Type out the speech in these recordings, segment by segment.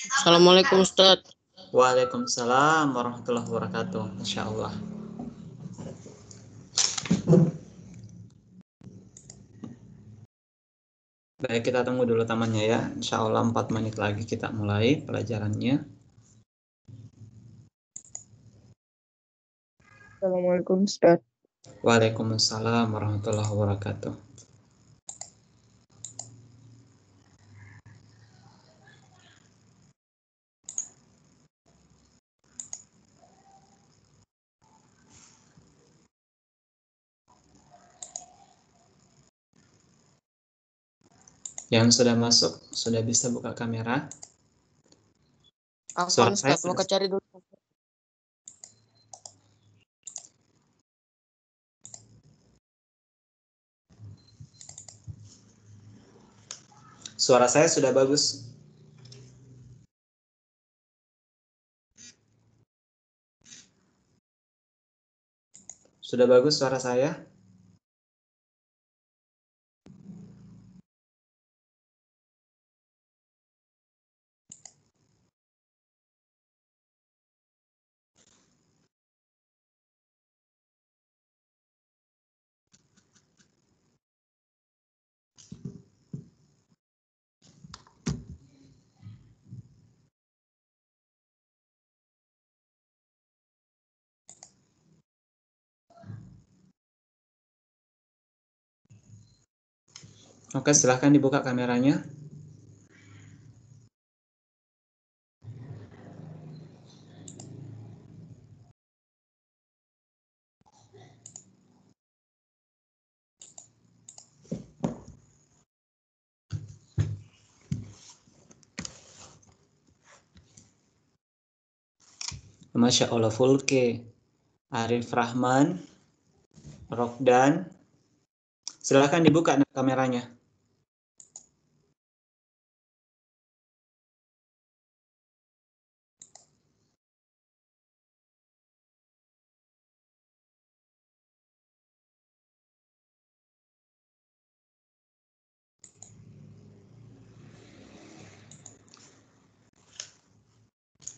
Assalamualaikum Ustaz. Waalaikumsalam warahmatullahi wabarakatuh. Masya Allah. Baik, kita tunggu dulu tamannya ya. Insya Allah 4 menit lagi kita mulai pelajarannya. Assalamualaikum Ustaz. Waalaikumsalam warahmatullahi wabarakatuh. Yang sudah masuk, sudah bisa buka kamera. Afwan Ustaz, mau cari dulu. Suara saya sudah bagus. Sudah bagus suara saya? Oke, silahkan dibuka kameranya. Masya Allah, Fulke, Arif Rahman, Rokdan. Silahkan dibuka kameranya.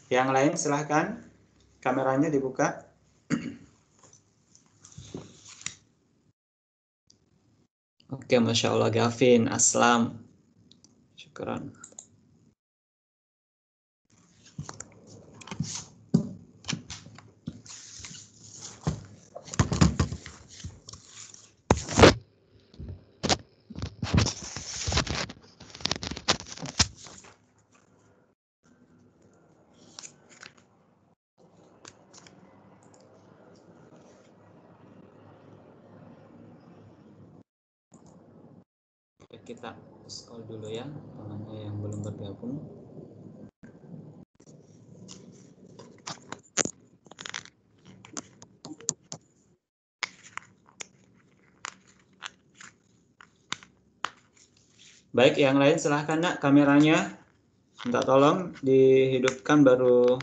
Yang lain silahkan kameranya dibuka. Oke, Masya Allah, Gavin, Aslam. Syukran. Kita scroll dulu ya, temannya yang belum bergabung. Baik, yang lain silahkan nak kameranya. Minta tolong dihidupkan baru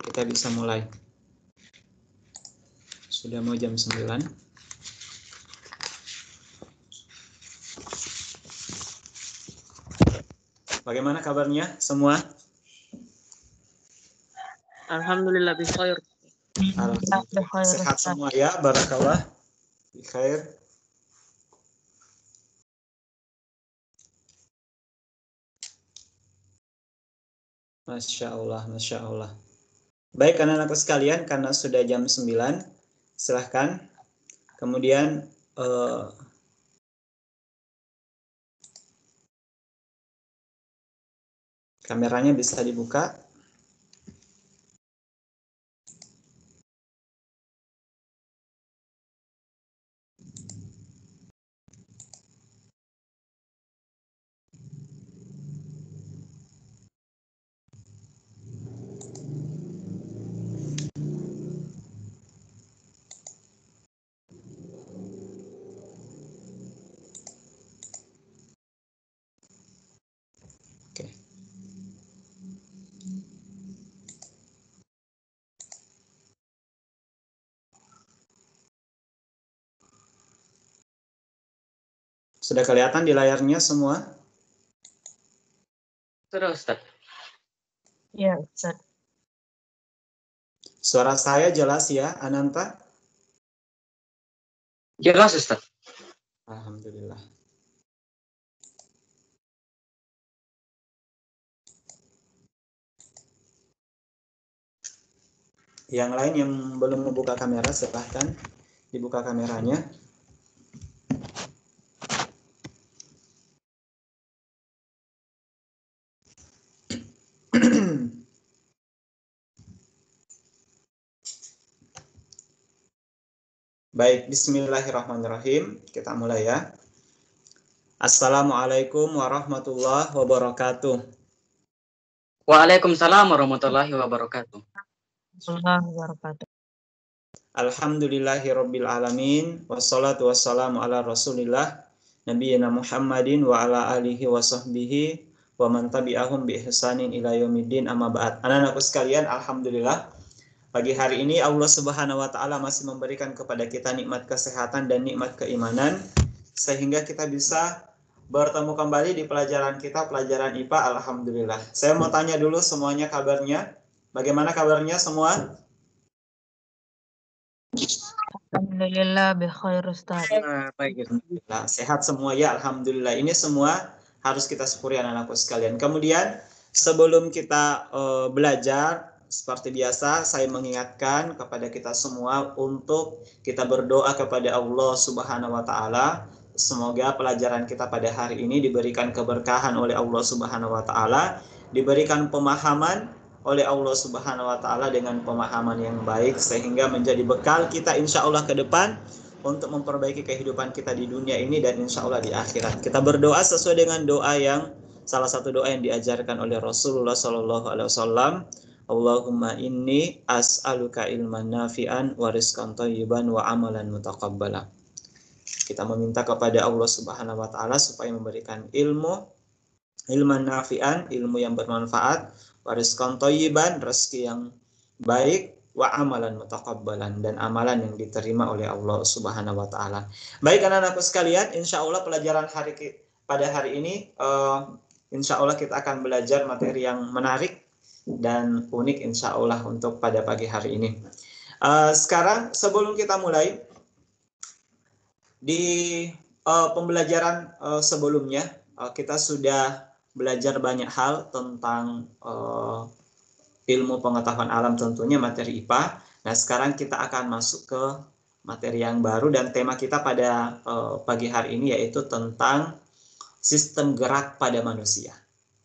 kita bisa mulai. Sudah mau jam 9. Bagaimana kabarnya semua? Alhamdulillah bikhair. Alhamdulillah. Sehat semua ya, barakallah. Bikhair. Masya Allah, Masya Allah. Baik, anak-anakku sekalian, karena sudah jam 9, silahkan. Kemudian kameranya bisa dibuka. Sudah kelihatan di layarnya semua? Sudah, Ustaz. Ya, Ustaz. Suara saya jelas ya, Ananta? Jelas, Ustaz. Alhamdulillah. Yang lain yang belum membuka kamera, silahkan dibuka kameranya. Baik, bismillahirrahmanirrahim. Kita mulai ya. Assalamualaikum warahmatullahi wabarakatuh. Waalaikumsalam warahmatullahi wabarakatuh. Allahu wabarakatuh. Alhamdulillahirabbil alamin wassalatu wassalamu ala Rasulillah nabiyina Muhammadin wa ala alihi wa sahbihi wa man tabi'ahum bi ihsanin ila yaumiddin amma ba'd. Anak-anakku sekalian, alhamdulillah pagi hari ini Allah Subhanahu wa taala masih memberikan kepada kita nikmat kesehatan dan nikmat keimanan sehingga kita bisa bertemu kembali di pelajaran kita, pelajaran IPA. Alhamdulillah. Saya mau tanya dulu semuanya kabarnya. Bagaimana kabarnya semua? Alhamdulillah bikhair Ustaz. Baik, Ustaz. Alhamdulillah, sehat semua ya, alhamdulillah. Ini semua harus kita syukuri anak-anakku sekalian. Kemudian sebelum kita belajar, seperti biasa saya mengingatkan kepada kita semua untuk kita berdoa kepada Allah Subhanahu wa taala. Semoga pelajaran kita pada hari ini diberikan keberkahan oleh Allah Subhanahu wa taala, diberikan pemahaman oleh Allah Subhanahu wa taala dengan pemahaman yang baik sehingga menjadi bekal kita insya Allah ke depan untuk memperbaiki kehidupan kita di dunia ini dan insya Allah di akhirat. Kita berdoa sesuai dengan doa yang salah satu doa yang diajarkan oleh Rasulullah Shallallahu Alaihi Wasallam. Allahumma inni as'aluka ilman nafi'an wa rizqan thayyiban wa amalan mutaqabbala. Kita meminta kepada Allah Subhanahu wa taala supaya memberikan ilman nafi'an, ilmu yang bermanfaat, wa rizqan thayyiban, rezeki yang baik, wa amalan mutaqabbalan, dan amalan yang diterima oleh Allah Subhanahu wa taala. Baik anak-anakku sekalian, insyaallah pelajaran pada hari ini insyaallah kita akan belajar materi yang menarik dan unik insyaallah untuk pada pagi hari ini. Sekarang sebelum kita mulai di pembelajaran sebelumnya kita sudah belajar banyak hal tentang ilmu pengetahuan alam, tentunya materi IPA. Nah, sekarang kita akan masuk ke materi yang baru dan tema kita pada pagi hari ini yaitu tentang sistem gerak pada manusia.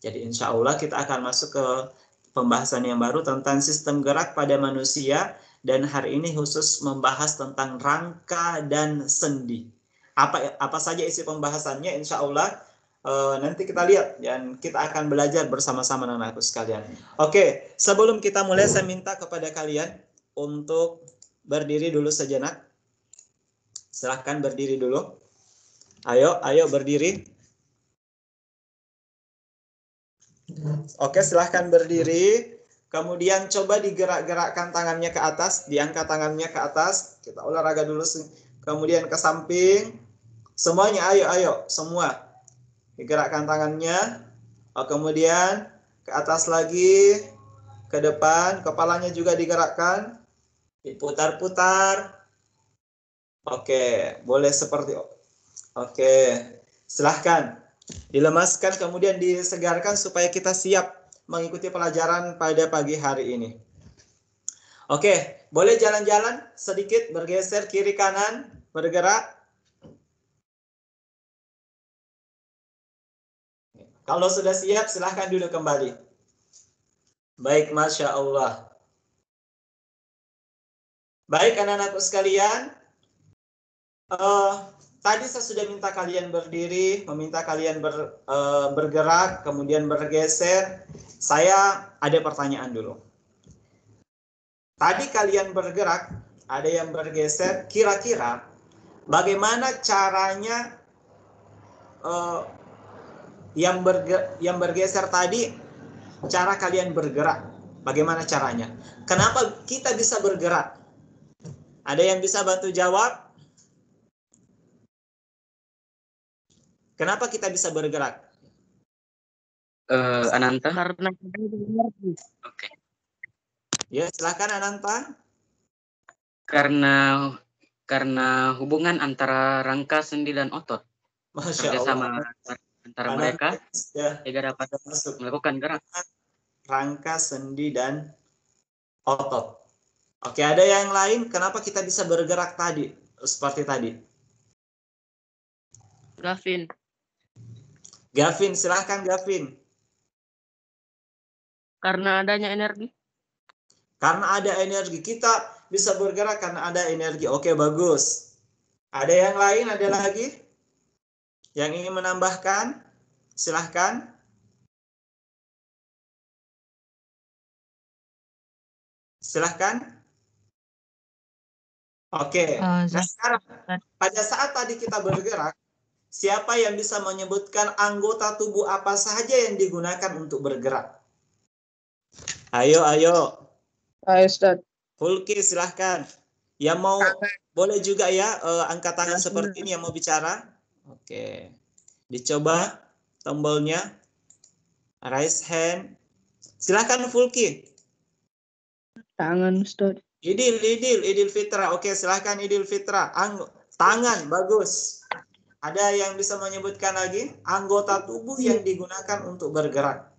Jadi insya Allah kita akan masuk ke pembahasan yang baru tentang sistem gerak pada manusia dan hari ini khusus membahas tentang rangka dan sendi. Apa saja isi pembahasannya insya Allah nanti kita lihat dan kita akan belajar bersama-sama anak-anakku sekalian. Oke, sebelum kita mulai saya minta kepada kalian untuk berdiri dulu sejenak. Silahkan berdiri dulu. Ayo berdiri. Oke, silahkan berdiri. Kemudian coba digerak-gerakkan tangannya ke atas, diangkat tangannya ke atas. Kita olahraga dulu. Kemudian ke samping. Semuanya, ayo, semua. Digerakkan tangannya, kemudian ke atas lagi, ke depan, kepalanya juga digerakkan, diputar-putar. Oke, boleh seperti oke, silahkan dilemaskan kemudian disegarkan supaya kita siap mengikuti pelajaran pada pagi hari ini. Oke, boleh jalan-jalan sedikit, bergeser kiri kanan, bergerak. Kalau sudah siap, silahkan duduk kembali. Baik, Masya Allah. Baik, anak-anakku sekalian. Tadi saya sudah minta kalian berdiri, meminta kalian bergerak, kemudian bergeser. Saya ada pertanyaan dulu. Tadi kalian bergerak, ada yang bergeser. Kira-kira bagaimana caranya yang bergeser tadi, cara kalian bergerak, bagaimana caranya? Kenapa kita bisa bergerak? Ada yang bisa bantu jawab? Kenapa kita bisa bergerak? Ananta. Karena Oke. Ya, silakan Ananta. Karena hubungan antara rangka, sendi, dan otot. Masya Kerjasama Allah. antara Ananta mereka sudah sehingga dapat masuk melakukan gerak. rangka, sendi, dan otot. Oke, ada yang lain? Kenapa kita bisa bergerak tadi? Seperti tadi. Gavin. Gavin, silahkan Gavin. Karena adanya energi. Karena ada energi. Kita bisa bergerak karena ada energi. Oke, bagus. Ada yang lain? Ada lagi? Yang ingin menambahkan? Silahkan. Silahkan. Oke. Nah, sekarang pada saat tadi kita bergerak, siapa yang bisa menyebutkan anggota tubuh apa saja yang digunakan untuk bergerak? Ayo. Ayo, Ustaz. Fulki, silahkan. Yang mau boleh juga ya angkat tangan seperti ini yang mau bicara. Oke. Dicoba tombolnya. Raise hand. Silahkan Fulki. Tangan, Ustaz. Idil Fitra. Oke, silahkan Idil Fitra. Tangan, bagus. Ada yang bisa menyebutkan lagi anggota tubuh yang digunakan untuk bergerak?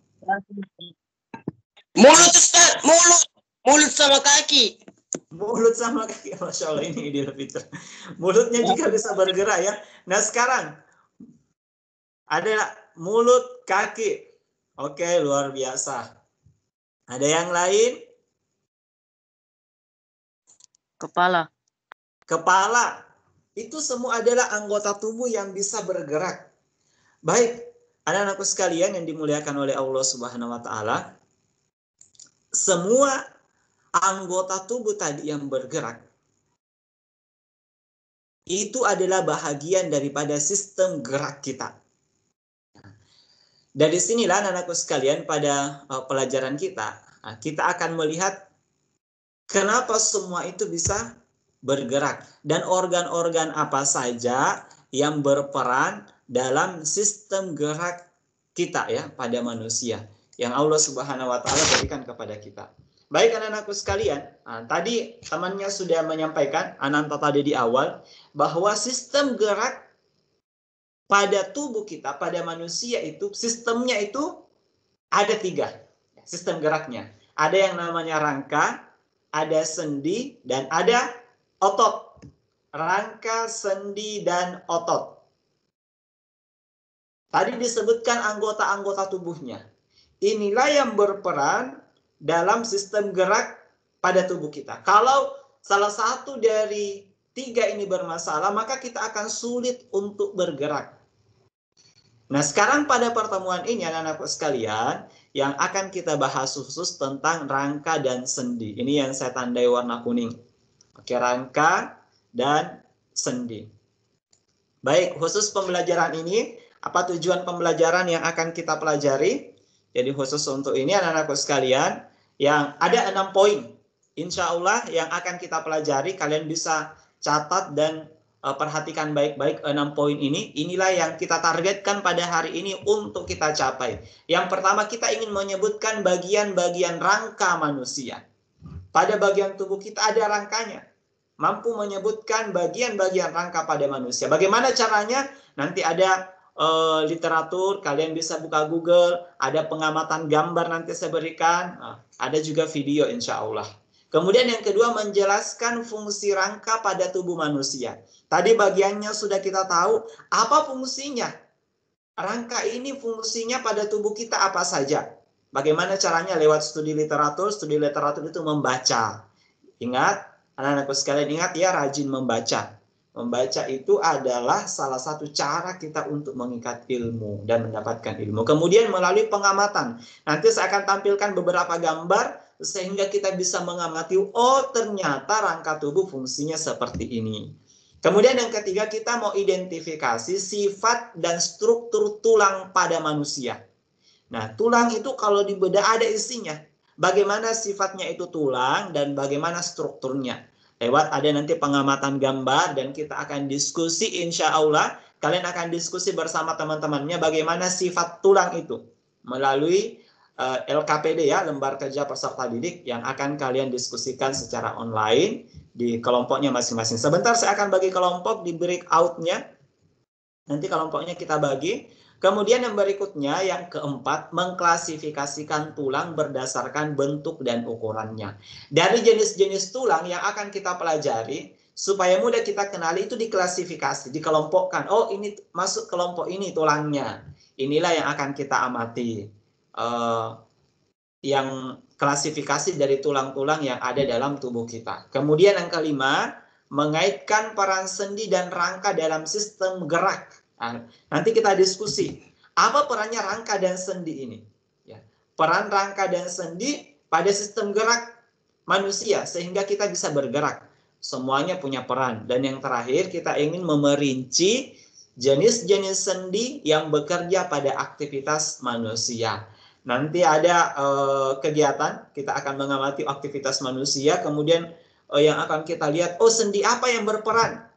Mulut, Ustaz. Mulut sama kaki. Mulut sama kaki. Masya Allah, ini Idil Fitra. Mulutnya juga bisa bergerak ya. Nah, sekarang ada mulut, kaki. Oke, luar biasa. Ada yang lain? Kepala. Itu semua adalah anggota tubuh yang bisa bergerak. Baik, anak-anakku sekalian yang dimuliakan oleh Allah Subhanahu wa taala, semua anggota tubuh tadi yang bergerak itu adalah bahagian daripada sistem gerak kita. Dari sinilah anak-anakku sekalian pada pelajaran kita akan melihat kenapa semua itu bisa bergerak dan organ-organ apa saja yang berperan dalam sistem gerak kita ya pada manusia yang Allah Subhanahu wa taala berikan kepada kita. Baik anak-anakku sekalian, tadi temannya sudah menyampaikan Ananta tadi di awal bahwa sistem gerak pada tubuh kita, pada manusia itu sistemnya itu ada 3 sistem geraknya. Ada yang namanya rangka, ada sendi, dan ada otot. Rangka, sendi, dan otot. Tadi disebutkan anggota-anggota tubuhnya. Inilah yang berperan dalam sistem gerak pada tubuh kita. Kalau salah satu dari 3 ini bermasalah, maka kita akan sulit untuk bergerak. Nah, sekarang pada pertemuan ini anak-anak sekalian, yang akan kita bahas khusus tentang rangka dan sendi. Ini yang saya tandai warna kuning. Oke, rangka dan sendi. Baik, khusus pembelajaran ini, apa tujuan pembelajaran yang akan kita pelajari? Jadi khusus untuk ini anak-anakku sekalian, yang ada 6 poin. Insya Allah yang akan kita pelajari, kalian bisa catat dan perhatikan baik-baik 6 poin ini. Inilah yang kita targetkan pada hari ini untuk kita capai. Yang pertama, kita ingin menyebutkan bagian-bagian rangka manusia. Pada bagian tubuh kita ada rangkanya. Mampu menyebutkan bagian-bagian rangka pada manusia. Bagaimana caranya? Nanti ada literatur, kalian bisa buka Google, ada pengamatan gambar nanti saya berikan, ada juga video insya Allah. Kemudian yang kedua, menjelaskan fungsi rangka pada tubuh manusia. Tadi bagiannya sudah kita tahu, apa fungsinya? Rangka ini fungsinya pada tubuh kita apa saja? Bagaimana caranya? Lewat studi literatur itu membaca. Ingat, anak-anakku sekalian ingat ya, rajin membaca. Membaca itu adalah salah satu cara kita untuk mengikat ilmu dan mendapatkan ilmu. Kemudian melalui pengamatan. Nanti saya akan tampilkan beberapa gambar sehingga kita bisa mengamati, oh ternyata rangka tubuh fungsinya seperti ini. Kemudian yang ketiga, kita mau identifikasi sifat dan struktur tulang pada manusia. Nah, tulang itu kalau dibedah ada isinya. Bagaimana sifatnya itu tulang dan bagaimana strukturnya. Lewat ada nanti pengamatan gambar dan kita akan diskusi insya Allah kalian akan diskusi bersama teman-temannya bagaimana sifat tulang itu melalui LKPD ya, lembar kerja peserta didik yang akan kalian diskusikan secara online di kelompoknya masing-masing. Sebentar saya akan bagi kelompok di breakout-nya. Nanti kelompoknya kita bagi. Kemudian yang berikutnya, yang keempat, mengklasifikasikan tulang berdasarkan bentuk dan ukurannya. Dari jenis-jenis tulang yang akan kita pelajari, supaya mudah kita kenali itu diklasifikasi, dikelompokkan. Oh, ini masuk kelompok ini tulangnya. Inilah yang akan kita amati. Yang klasifikasi dari tulang-tulang yang ada dalam tubuh kita. Kemudian yang kelima, mengaitkan peran sendi dan rangka dalam sistem gerak. Nah, nanti kita diskusi, apa perannya rangka dan sendi ini? Ya, peran rangka dan sendi pada sistem gerak manusia, sehingga kita bisa bergerak. Semuanya punya peran. Dan yang terakhir, kita ingin memerinci jenis-jenis sendi yang bekerja pada aktivitas manusia. Nanti ada kegiatan, kita akan mengamati aktivitas manusia, kemudian yang akan kita lihat, oh sendi apa yang berperan?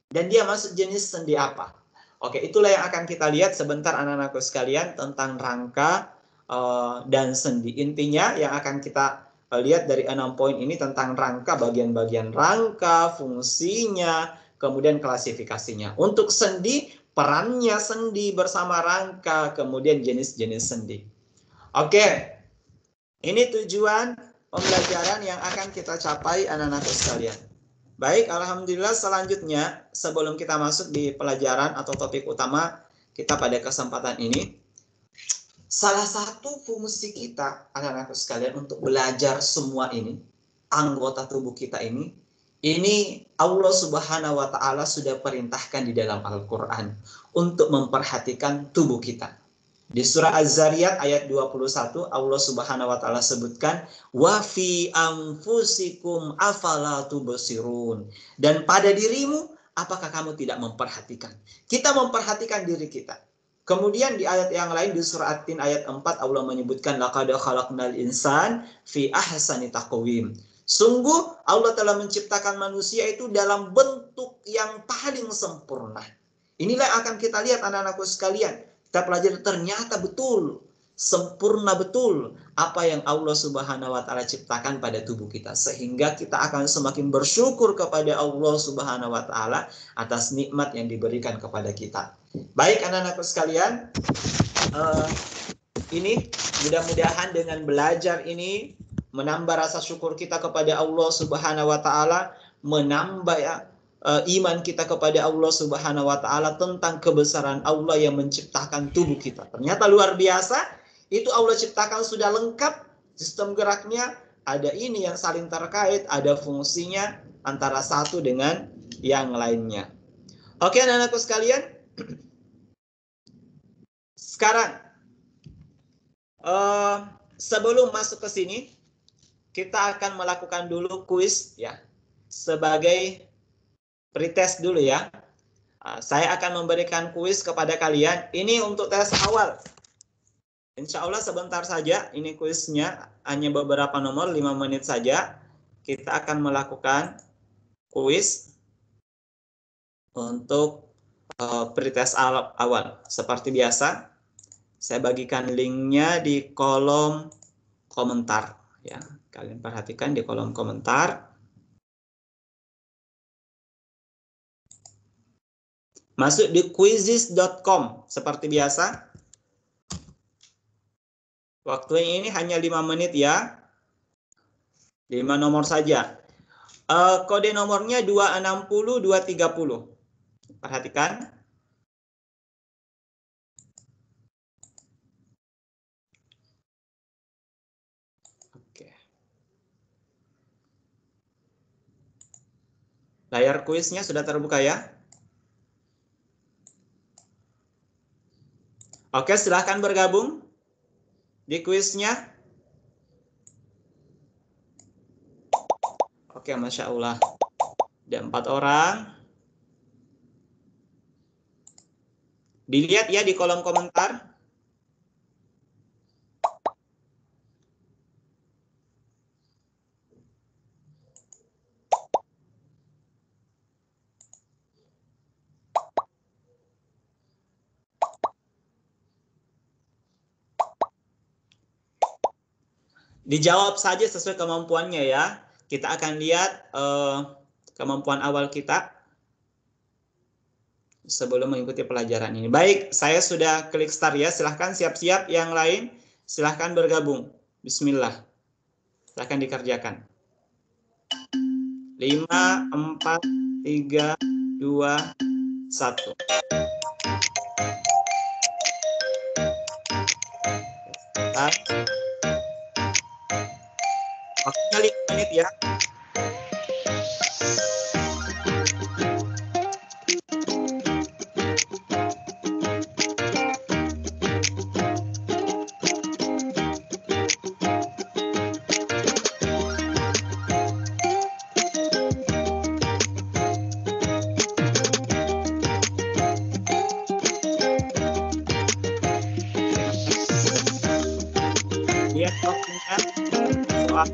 Dan dia masuk jenis sendi apa? Oke, itulah yang akan kita lihat sebentar anak-anakku sekalian tentang rangka dan sendi. Intinya yang akan kita lihat dari 6 poin ini tentang rangka, bagian-bagian rangka, fungsinya, kemudian klasifikasinya. Untuk sendi, perannya sendi bersama rangka, kemudian jenis-jenis sendi. Oke, ini tujuan pembelajaran yang akan kita capai anak-anakku sekalian. Baik, alhamdulillah selanjutnya sebelum kita masuk di pelajaran atau topik utama kita pada kesempatan ini, salah satu fungsi kita anak-anak sekalian untuk belajar semua ini, anggota tubuh kita ini Allah Subhanahu wa taala sudah perintahkan di dalam Al-Qur'an untuk memperhatikan tubuh kita. Di surah Az-Zariyat ayat 21 Allah Subhanahu wa taala sebutkan wa fi anfusikum afala tubsirun. Dan pada dirimu apakah kamu tidak memperhatikan? Kita memperhatikan diri kita. Kemudian di ayat yang lain di surah At-Tin ayat 4 Allah menyebutkan laqad khalaqnal insan fi ahsani taqwim. Sungguh Allah telah menciptakan manusia itu dalam bentuk yang paling sempurna. Inilah yang akan kita lihat anak-anakku sekalian. Kita pelajari ternyata betul, sempurna betul apa yang Allah Subhanahu wa taala ciptakan pada tubuh kita, sehingga kita akan semakin bersyukur kepada Allah Subhanahu wa taala atas nikmat yang diberikan kepada kita. Baik anak-anakku sekalian, ini mudah-mudahan dengan belajar ini menambah rasa syukur kita kepada Allah Subhanahu wa taala, menambah iman kita kepada Allah Subhanahu wa taala tentang kebesaran Allah yang menciptakan tubuh kita. Ternyata luar biasa, itu Allah ciptakan sudah lengkap, sistem geraknya ada ini yang saling terkait, ada fungsinya antara satu dengan yang lainnya. Oke anak-anakku sekalian, sekarang sebelum masuk ke sini, kita akan melakukan dulu kuis ya, sebagai pretest dulu ya. Saya akan memberikan kuis kepada kalian. Ini untuk tes awal. Insya Allah sebentar saja. Ini kuisnya hanya beberapa nomor, 5 menit saja. Kita akan melakukan kuis untuk pretest awal. Seperti biasa, saya bagikan linknya di kolom komentar. Ya, kalian perhatikan di kolom komentar. Masuk di quizzes.com seperti biasa. Waktunya ini hanya 5 menit ya. 5 nomor saja. Kode nomornya 260 230. Perhatikan. Oke. Layar kuisnya sudah terbuka ya? Oke, silahkan bergabung di kuisnya. Oke, Masya Allah. Ada 4 orang. Dilihat ya di kolom komentar. Dijawab saja sesuai kemampuannya ya. Kita akan lihat kemampuan awal kita sebelum mengikuti pelajaran ini. Baik, saya sudah klik start ya. Silahkan siap-siap, yang lain silahkan bergabung. Bismillah. Silahkan dikerjakan. 5, 4, 3, 2, 1. Waktunya 5 menit ya. Lihat waktunya. Soal.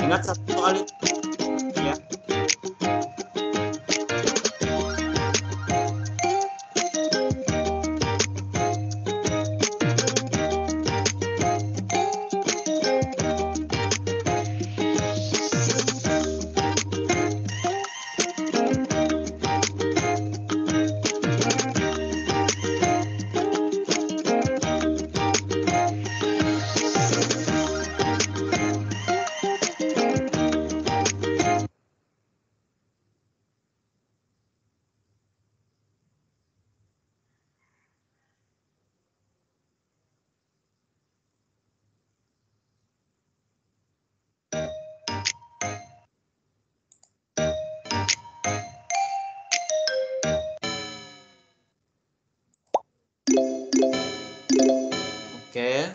Ingat satu soal itu ya. Oke.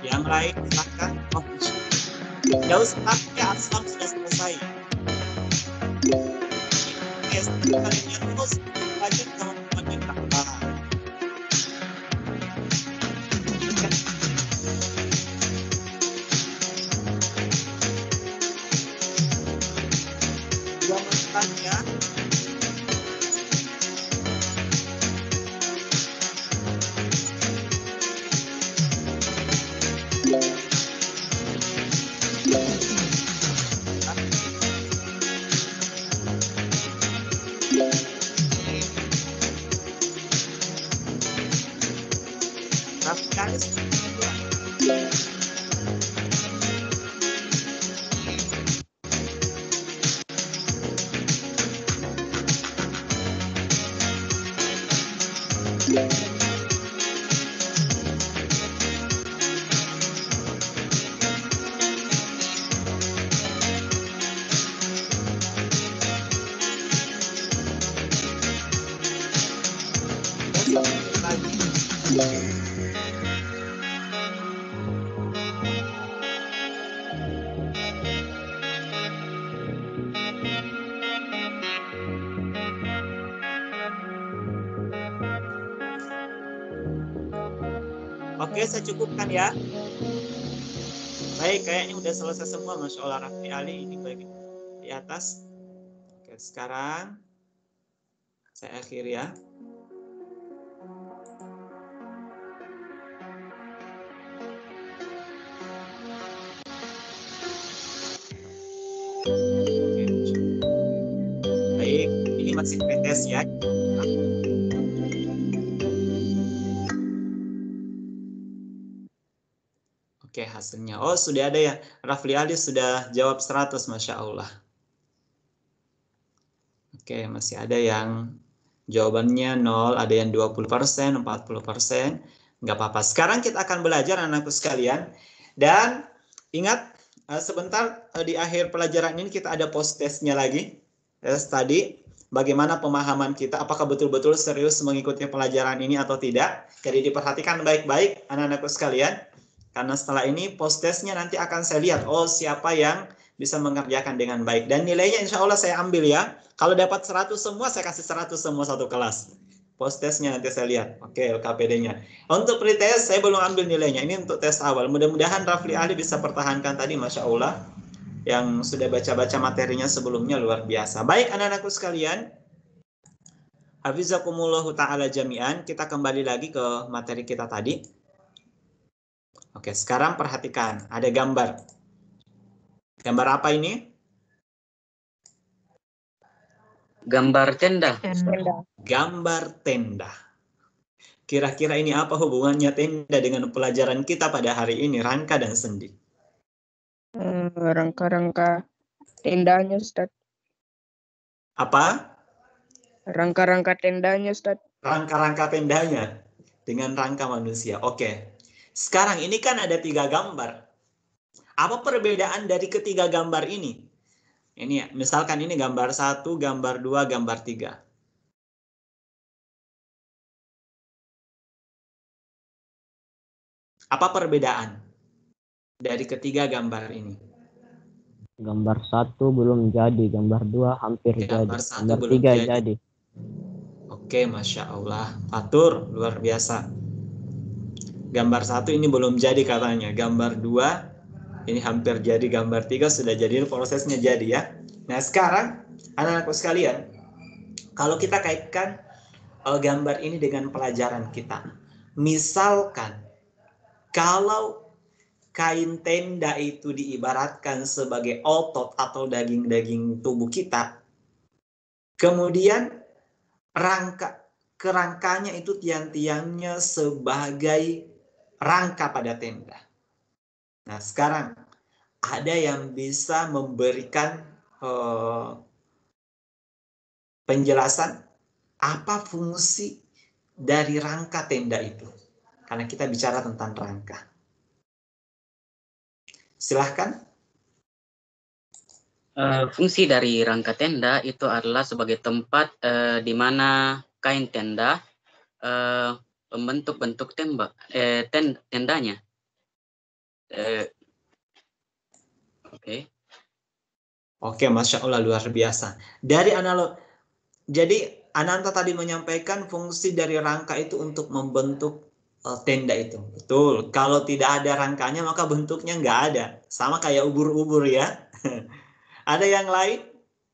Yang lain silakan. Oh, jauh startnya Aslam sudah selesai. Oke, kalinya terus lanjut kemampuan yang tambah. Dua menit ya. Oke, saya cukupkan ya. Baik, kayaknya udah selesai semua. Masya Allah, Raffi Ali ini bagian di atas. Oke, sekarang saya akhiri ya. Baik, ini masih pretest ya. Oke, hasilnya. Oh, sudah ada ya. Rafli Ali sudah jawab 100, Masya Allah. Oke, masih ada yang jawabannya 0, ada yang 20%, 40%. Nggak apa-apa. Sekarang kita akan belajar anakku sekalian. Dan ingat, sebentar di akhir pelajaran ini kita ada post testnya lagi. Tes tadi, bagaimana pemahaman kita, apakah betul-betul serius mengikuti pelajaran ini atau tidak. Jadi diperhatikan baik-baik anak-anakku sekalian. Karena setelah ini post testnya nanti akan saya lihat, oh siapa yang bisa mengerjakan dengan baik. Dan nilainya insya Allah saya ambil ya. Kalau dapat 100 semua, saya kasih 100 semua satu kelas. Post testnya nanti saya lihat. Oke, LKPD-nya. Untuk pretest, saya belum ambil nilainya. Ini untuk tes awal. Mudah-mudahan Rafli Ali bisa pertahankan tadi, Masya Allah. Yang sudah baca-baca materinya sebelumnya luar biasa. Baik, anak-anakku sekalian. Hafizakumullahu ta'ala jami'an. Kita kembali lagi ke materi kita tadi. Oke, sekarang perhatikan. Ada gambar. Gambar apa ini? Gambar tenda. Tenda. Gambar tenda. Kira-kira ini apa hubungannya tenda dengan pelajaran kita pada hari ini, rangka dan sendi? Rangka-rangka tendanya, Ustaz. Apa? Rangka-rangka tendanya, Ustaz. Rangka-rangka tendanya dengan rangka manusia. Oke. Sekarang ini kan ada 3 gambar. Apa perbedaan dari ketiga gambar ini? Ini misalkan ini gambar 1, gambar 2, gambar 3. Apa perbedaan dari ketiga gambar ini? Gambar 1 belum jadi, gambar 2 hampir Gambar jadi, 1 gambar belum 3 jadi. jadi. Oke, Masya Allah. Fatur, luar biasa. Gambar 1 ini belum jadi katanya. Gambar 2 ini hampir jadi, gambar 3 sudah jadi, prosesnya jadi ya. Nah sekarang anak-anakku sekalian, kalau kita kaitkan gambar ini dengan pelajaran kita. Misalkan kalau kain tenda itu diibaratkan sebagai otot atau daging-daging tubuh kita, kemudian kerangkanya itu tiang-tiangnya sebagai rangka pada tenda. Nah, sekarang ada yang bisa memberikan penjelasan apa fungsi dari rangka tenda itu. Karena kita bicara tentang rangka. Silahkan. Fungsi dari rangka tenda itu adalah sebagai tempat di mana kain tenda membentuk bentuk tendanya. Oke, Masya Allah, luar biasa. Dari analog, jadi Ananta tadi menyampaikan fungsi dari rangka itu untuk membentuk tenda itu. Betul, kalau tidak ada rangkanya maka bentuknya nggak ada. Sama kayak ubur-ubur ya. Ada yang lain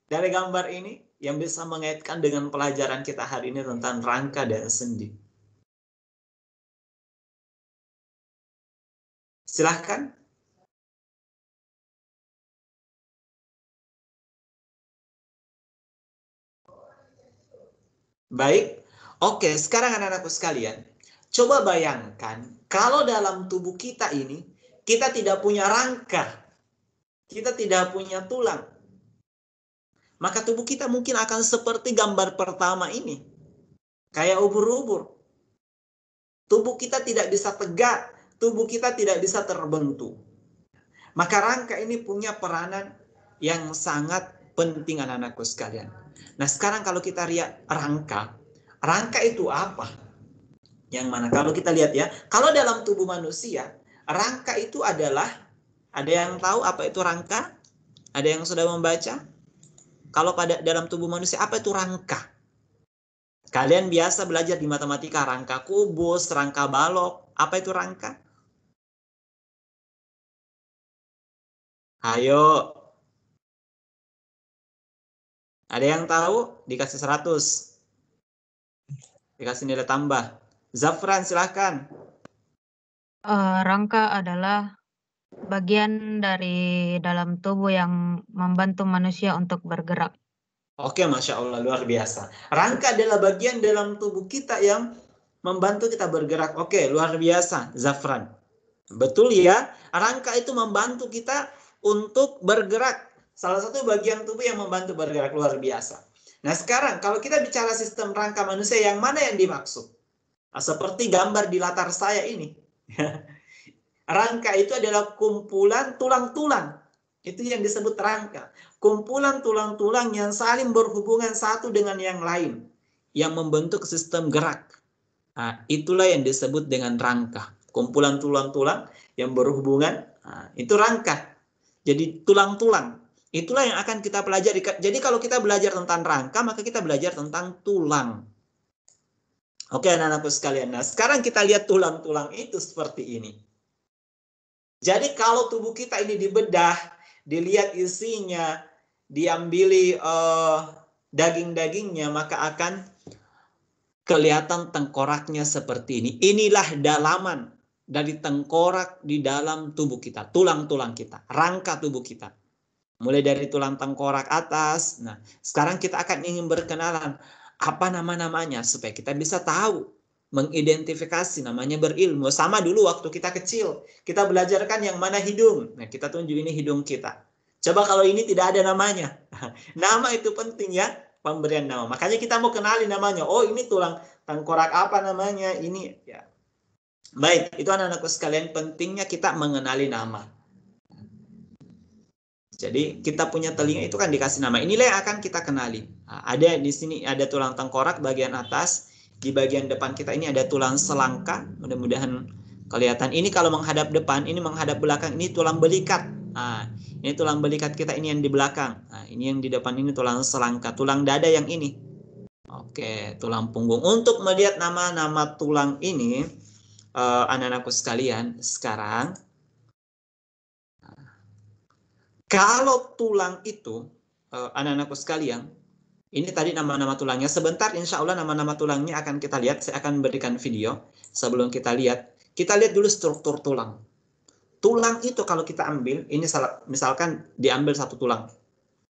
dari gambar ini yang bisa mengaitkan dengan pelajaran kita hari ini tentang rangka dan sendi? Silahkan. Baik, oke, sekarang anak-anakku sekalian, coba bayangkan kalau dalam tubuh kita ini, kita tidak punya rangka, kita tidak punya tulang, maka tubuh kita mungkin akan seperti gambar pertama ini, kayak ubur-ubur. Tubuh kita tidak bisa tegak, tubuh kita tidak bisa terbentuk. Maka rangka ini punya peranan yang sangat penting anak-anakku sekalian. Nah sekarang kalau kita lihat rangka itu apa? Yang mana kalau kita lihat ya, kalau dalam tubuh manusia, rangka itu adalah, ada yang tahu apa itu rangka? Ada yang sudah membaca? Kalau dalam tubuh manusia, apa itu rangka? Kalian biasa belajar di matematika, rangka kubus, rangka balok. Apa itu rangka? Ayo. Ada yang tahu? Dikasih 100. Dikasih nilai tambah. Zafran, silahkan. Rangka adalah bagian dari dalam tubuh yang membantu manusia untuk bergerak. Oke, Masya Allah, luar biasa. Rangka adalah bagian dalam tubuh kita yang membantu kita bergerak. Oke, luar biasa, Zafran. Betul ya, rangka itu membantu kita untuk bergerak. Salah satu bagian tubuh yang membantu bergerak, luar biasa. Nah sekarang kalau kita bicara sistem rangka manusia, yang mana yang dimaksud? Nah, seperti gambar di latar saya ini. Rangka itu adalah kumpulan tulang-tulang. Itu yang disebut rangka. Kumpulan tulang-tulang yang saling berhubungan satu dengan yang lain. Yang membentuk sistem gerak. Nah, itulah yang disebut dengan rangka. Kumpulan tulang-tulang yang berhubungan, nah, itu rangka. Jadi tulang-tulang. Itulah yang akan kita pelajari. Jadi kalau kita belajar tentang rangka, maka kita belajar tentang tulang. Oke anak-anakku sekalian. Nah sekarang kita lihat tulang-tulang itu seperti ini. Jadi kalau tubuh kita ini dibedah, dilihat isinya, diambili daging-dagingnya, maka akan kelihatan tengkoraknya seperti ini. Inilah dalaman dari tengkorak di dalam tubuh kita, tulang-tulang kita, rangka tubuh kita. Mulai dari tulang tengkorak atas. Nah, sekarang kita akan ingin berkenalan apa nama-namanya supaya kita bisa tahu, mengidentifikasi, namanya berilmu. Sama dulu waktu kita kecil, kita belajarkan yang mana hidung. Nah, kita tunjuk ini hidung kita. Coba kalau ini tidak ada namanya. Nama itu penting ya, pemberian nama. Makanya kita mau kenali namanya. Oh, ini tulang tengkorak apa namanya? Ini ya. Baik, itu anak-anakku sekalian, pentingnya kita mengenali nama. Jadi kita punya telinga itu kan dikasih nama. Inilah yang akan kita kenali. Nah, ada di sini ada tulang tengkorak bagian atas. Di bagian depan kita ini ada tulang selangka. Mudah-mudahan kelihatan. Ini kalau menghadap depan, ini menghadap belakang. Ini tulang belikat. Nah, ini tulang belikat kita, ini yang di belakang. Nah, ini yang di depan ini tulang selangka. Tulang dada yang ini. Oke, tulang punggung. Untuk melihat nama-nama tulang ini, anak-anakku sekalian, sekarang kalau tulang itu, anak-anakku sekalian, ini tadi nama-nama tulangnya. Sebentar insya Allah nama-nama tulangnya akan kita lihat. Saya akan berikan video sebelum kita lihat. Kita lihat dulu struktur tulang. Tulang itu kalau kita ambil, ini misalkan diambil satu tulang.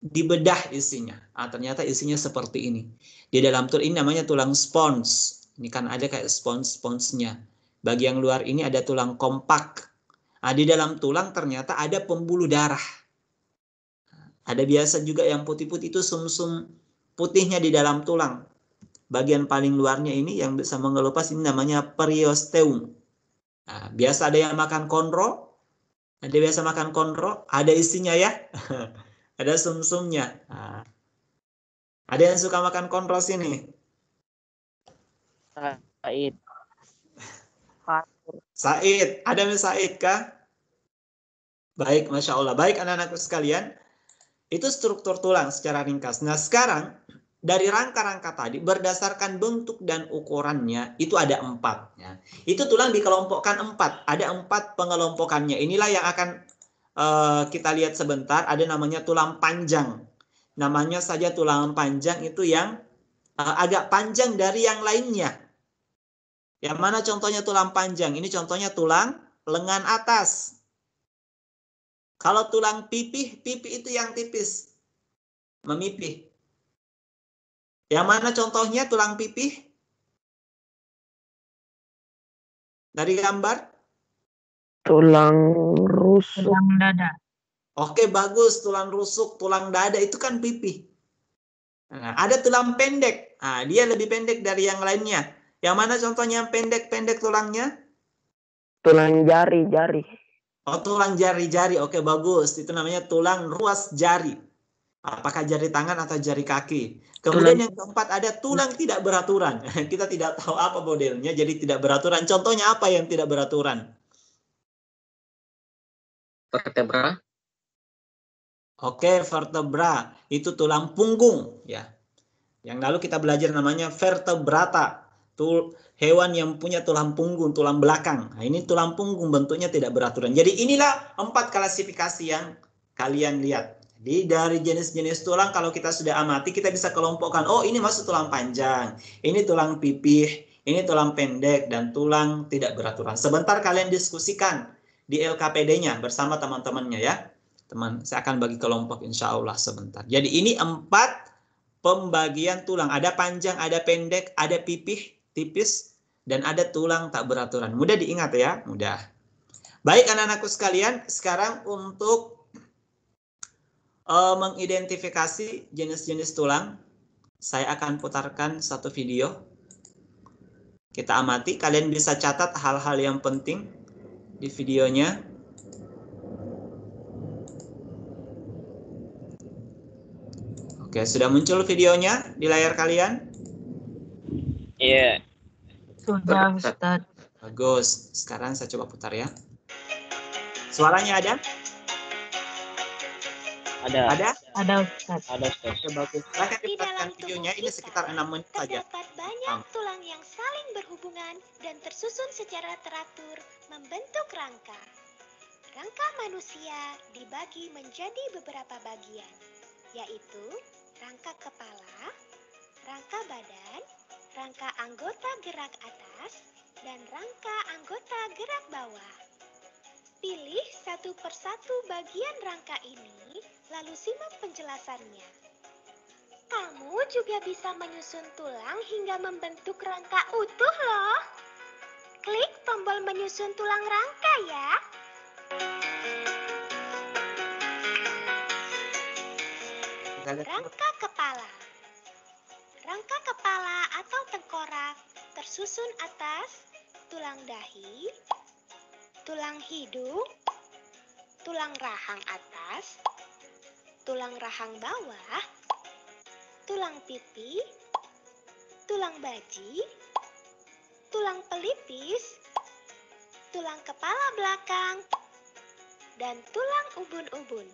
Dibedah isinya. Ah, ternyata isinya seperti ini. Di dalam tulang ini namanya tulang spons. Ini kan ada kayak spons-sponsnya. Bagi yang luar ini ada tulang kompak. Nah, di dalam tulang ternyata ada pembuluh darah. Ada biasa juga yang putih-putih itu sumsum putihnya di dalam tulang. Bagian paling luarnya ini yang bisa mengelupas ini namanya periosteum. Nah, biasa ada yang makan konro. Ada biasa makan konro. Ada isinya ya. Ada sumsumnya. Nah, ada yang suka makan konro sini? Said. Said. Ada yang Said kah? Baik, Masya Allah. Baik anak-anakku sekalian. Itu struktur tulang secara ringkas. Nah sekarang dari rangka-rangka tadi berdasarkan bentuk dan ukurannya itu ada 4. Ya. Itu tulang dikelompokkan 4. Ada 4 pengelompokannya. Inilah yang akan kita lihat sebentar. Ada namanya tulang panjang. Namanya saja tulang panjang itu yang agak panjang dari yang lainnya. Yang mana contohnya tulang panjang? Ini contohnya tulang lengan atas. Kalau tulang pipih, pipih itu yang tipis. Memipih. Yang mana contohnya tulang pipih? Dari gambar? Tulang rusuk. Tulang dada. Oke, bagus. Tulang rusuk, tulang dada itu kan pipih. Nah, ada tulang pendek. Nah, dia lebih pendek dari yang lainnya. Yang mana contohnya yang pendek-pendek tulangnya? Tulang jari-jari. Oh, tulang jari-jari. Oke, bagus. Itu namanya tulang ruas jari. Apakah jari tangan atau jari kaki. Kemudian yang keempat ada tulang tidak beraturan. Kita tidak tahu apa modelnya, jadi tidak beraturan. Contohnya apa yang tidak beraturan? Vertebra. Oke, vertebra. Itu tulang punggung. Ya. Yang lalu kita belajar namanya vertebrata. Hewan yang punya tulang punggung, tulang belakang. Nah, ini tulang punggung bentuknya tidak beraturan. Jadi inilah 4 klasifikasi yang kalian lihat. Jadi dari jenis-jenis tulang kalau kita sudah amati kita bisa kelompokkan. Oh ini masuk tulang panjang, ini tulang pipih, ini tulang pendek dan tulang tidak beraturan. Sebentar kalian diskusikan di LKPD-nya bersama teman-temannya ya. Saya akan bagi kelompok insya Allah sebentar. Jadi ini 4 pembagian tulang. Ada panjang, ada pendek, ada pipih, tipis, dan ada tulang tak beraturan. Mudah diingat ya, mudah. Baik anak-anakku sekalian, sekarang untuk mengidentifikasi jenis-jenis tulang. Saya akan putarkan satu video. Kita amati, kalian bisa catat hal-hal yang penting di videonya. Oke, sudah muncul videonya di layar kalian? Iya. Sudah, Ustaz. Bagus. Sekarang saya coba putar ya. Suaranya ada? Ada. Ada? Ada, Ustaz. Ada, Ustaz. Oke, bagus. Silahkan Di dipraktikkan dalam videonya, tubuh ini kita sekitar 6 menit saja. terdapat banyak tulang yang saling berhubungan dan tersusun secara teratur membentuk rangka. Rangka manusia dibagi menjadi beberapa bagian, yaitu rangka kepala, rangka badan, rangka anggota gerak atas, dan rangka anggota gerak bawah. Pilih satu persatu bagian rangka ini, lalu simak penjelasannya. Kamu juga bisa menyusun tulang hingga membentuk rangka utuh loh. Klik tombol menyusun tulang rangka ya. Rangka kepala. Rangka kepala atau tengkorak tersusun atas tulang dahi, tulang hidung, tulang rahang atas, tulang rahang bawah, tulang pipi, tulang baji, tulang pelipis, tulang kepala belakang, dan tulang ubun-ubun.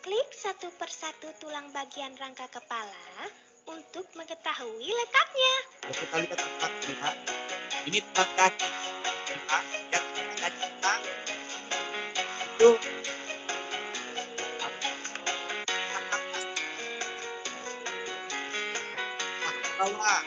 Klik satu persatu tulang bagian rangka kepala untuk mengetahui letaknya. Kita lihat tempatnya. Ini tulang kaki. Yang ada kita itu bawah.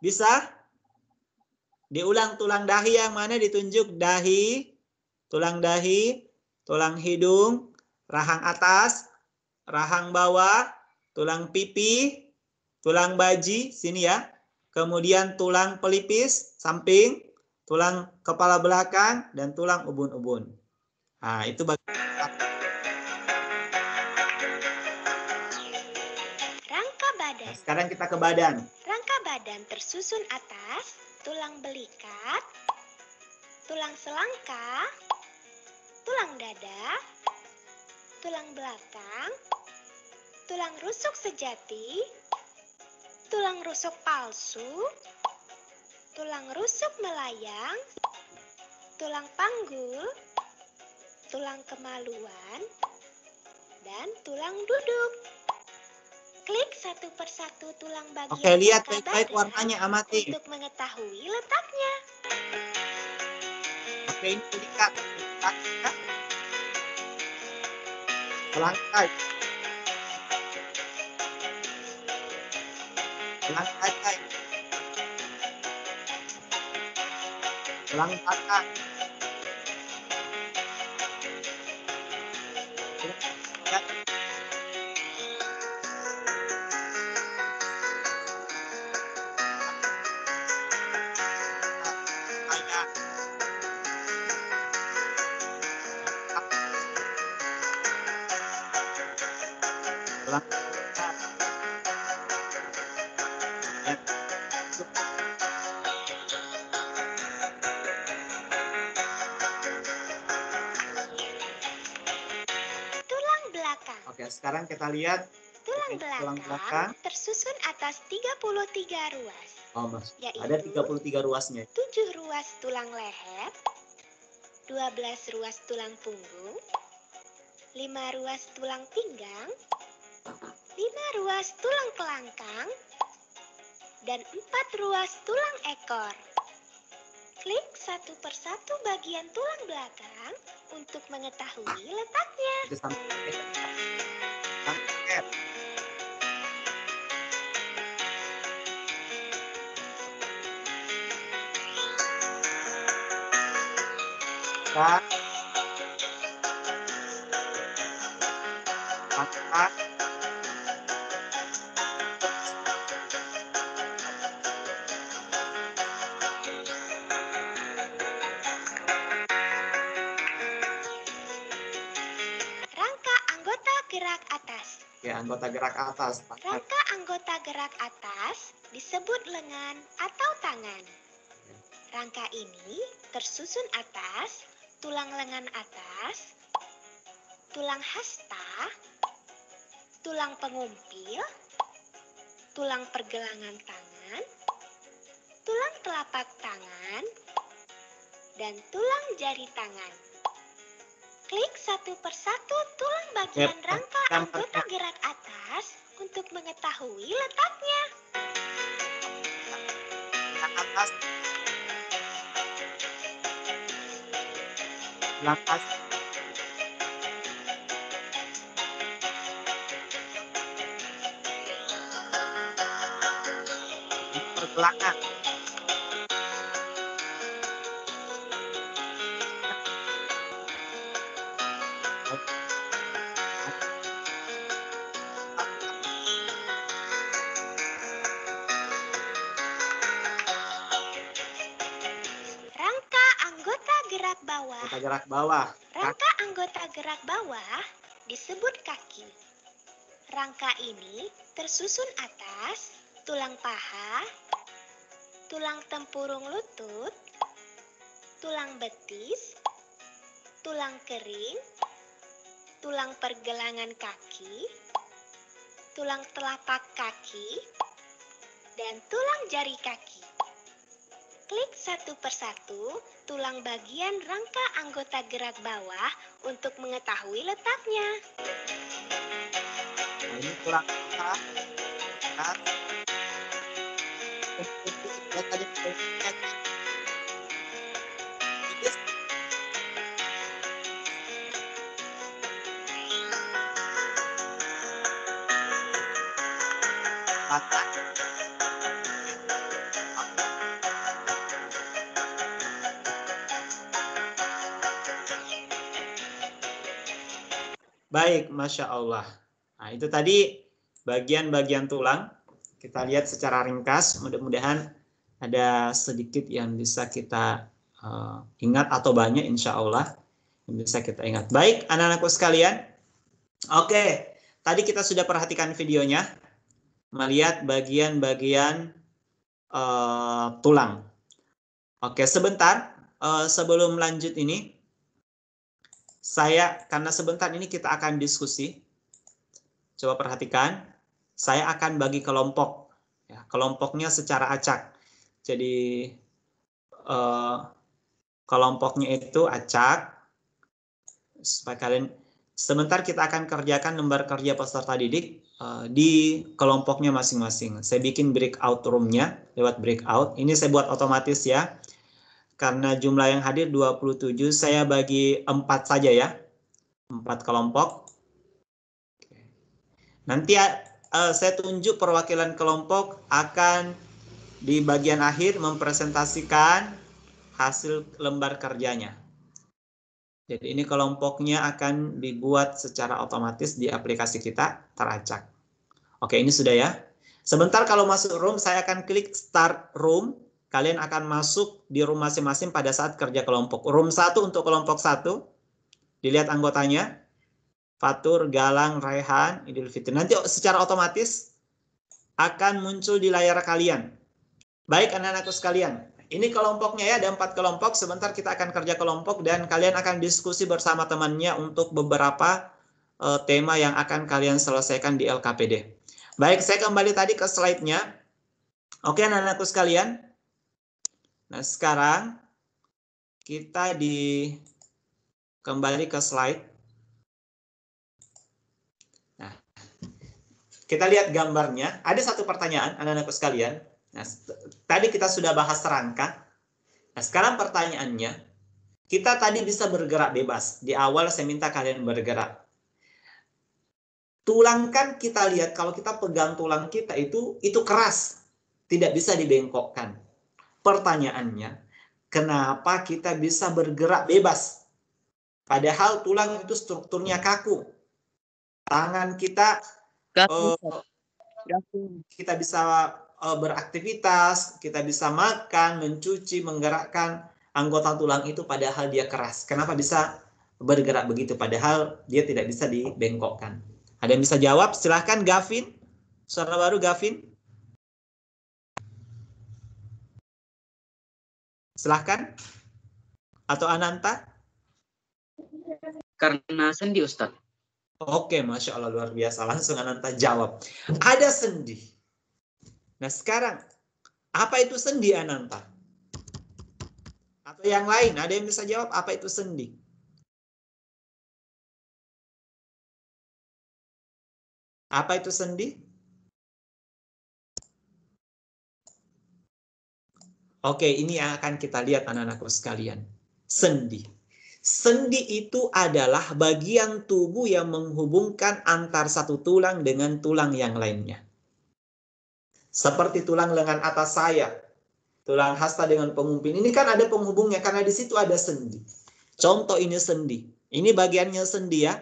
Bisa? Diulang tulang dahi yang mana ditunjuk? Dahi, tulang hidung, rahang atas, rahang bawah, tulang pipi, tulang baji, sini ya. Kemudian tulang pelipis, samping, tulang kepala belakang, dan tulang ubun-ubun. Nah, itu bagian. Rangka badan. Nah, sekarang kita ke badan. Rangka badan tersusun atas tulang belikat, tulang selangka, tulang dada, tulang belakang, tulang rusuk sejati, tulang rusuk palsu, tulang rusuk melayang, tulang panggul, tulang kemaluan, dan tulang duduk. Klik satu persatu tulang bagian Oke, lihat rangka baik-baik badan warnanya, amati. untuk mengetahui letaknya. Oke, ini belikat. Selangkai. Selangkai. Tulang belakang. Tulang belakang. Oke, sekarang kita lihat Tulang belakang tersusun atas 33 ruas. Oh, Mas. Yaitu Ada 33 ruasnya. 7 ruas tulang leher, 12 ruas tulang punggung, 5 ruas tulang pinggang, 5 ruas tulang kelangkang, dan 4 ruas tulang ekor. Klik satu persatu bagian tulang belakang untuk mengetahui letaknya. Itu sampai. Nah, Rangka Rangka anggota gerak atas. ya, anggota gerak atas. Rangka anggota gerak atas disebut lengan atau tangan. Rangka ini tersusun atas tulang lengan atas, tulang hasta, tulang pengumpil, tulang pergelangan tangan, tulang telapak tangan, dan tulang jari tangan. Klik satu persatu tulang bagian rangka anggota gerak atas untuk mengetahui letaknya. Atas. Atas. Pergelangan. Rangka anggota gerak bawah. Anggota gerak bawah. Rangka anggota gerak bawah disebut kaki. Rangka ini tersusun atas tulang paha, tulang tempurung lutut, tulang betis, tulang kering, tulang pergelangan kaki, tulang telapak kaki, dan tulang jari kaki. Klik satu persatu tulang bagian rangka anggota gerak bawah untuk mengetahui letaknya. Nah, ini tulang paha. Nah. Baik, Masya Allah. Nah, itu tadi bagian-bagian tulang. Kita lihat secara ringkas, mudah-mudahan ada sedikit yang bisa kita ingat atau banyak insya Allah yang bisa kita ingat. Baik, anak-anakku sekalian. Oke, tadi kita sudah perhatikan videonya, melihat bagian-bagian tulang. Oke, sebentar sebelum lanjut ini, karena sebentar ini kita akan diskusi. Coba perhatikan, saya akan bagi kelompok. Ya, kelompoknya secara acak. Jadi kelompoknya itu acak. Supaya kalian, sebentar kita akan kerjakan lembar kerja peserta didik di kelompoknya masing-masing. Saya bikin breakout room-nya lewat breakout. Ini saya buat otomatis ya. Karena jumlah yang hadir 27, saya bagi 4 saja ya. 4 kelompok. Nanti saya tunjuk perwakilan kelompok akan di bagian akhir mempresentasikan hasil lembar kerjanya. Jadi ini kelompoknya akan dibuat secara otomatis di aplikasi kita teracak. Oke, ini sudah ya. Sebentar kalau masuk room, saya akan klik start room. Kalian akan masuk di room masing-masing pada saat kerja kelompok. Room 1 untuk kelompok 1. Dilihat anggotanya. Fatur, Galang, Raihan, Idul Fitri. Nanti secara otomatis akan muncul di layar kalian. Baik anak-anakku sekalian. Ini kelompoknya ya, ada 4 kelompok. Sebentar kita akan kerja kelompok dan kalian akan diskusi bersama temannya untuk beberapa tema yang akan kalian selesaikan di LKPD. Baik, saya kembali tadi ke slide-nya. Oke anak-anakku sekalian. Nah, sekarang kita kembali ke slide. Nah, kita lihat gambarnya. Ada satu pertanyaan, anak-anakku sekalian. Nah, tadi kita sudah bahas rangka. Nah, sekarang pertanyaannya, kita tadi bisa bergerak bebas. Di awal saya minta kalian bergerak. Tulang kan kita lihat, kalau kita pegang tulang kita itu keras. Tidak bisa dibengkokkan. Pertanyaannya, kenapa kita bisa bergerak bebas? Padahal tulang itu strukturnya kaku. Tangan kita Gavin. kita bisa beraktivitas, kita bisa makan, mencuci, menggerakkan anggota tulang itu padahal dia keras. Kenapa bisa bergerak begitu padahal dia tidak bisa dibengkokkan? Ada yang bisa jawab? Silahkan Gavin. Suara baru Gavin. Silahkan. Atau Ananta? Karena sendi, Ustadz. Oke, Masya Allah, luar biasa. Langsung Ananta jawab. Ada sendi. Nah sekarang, apa itu sendi Ananta? Atau yang lain, ada yang bisa jawab apa itu sendi? Apa itu sendi? Oke, ini yang akan kita lihat anak-anakku sekalian. Sendi. Sendi itu adalah bagian tubuh yang menghubungkan antar satu tulang dengan tulang yang lainnya. Seperti tulang lengan atas saya, tulang hasta dengan pengumpin. Ini kan ada penghubungnya karena di situ ada sendi. Contoh ini sendi. Ini bagiannya sendi ya.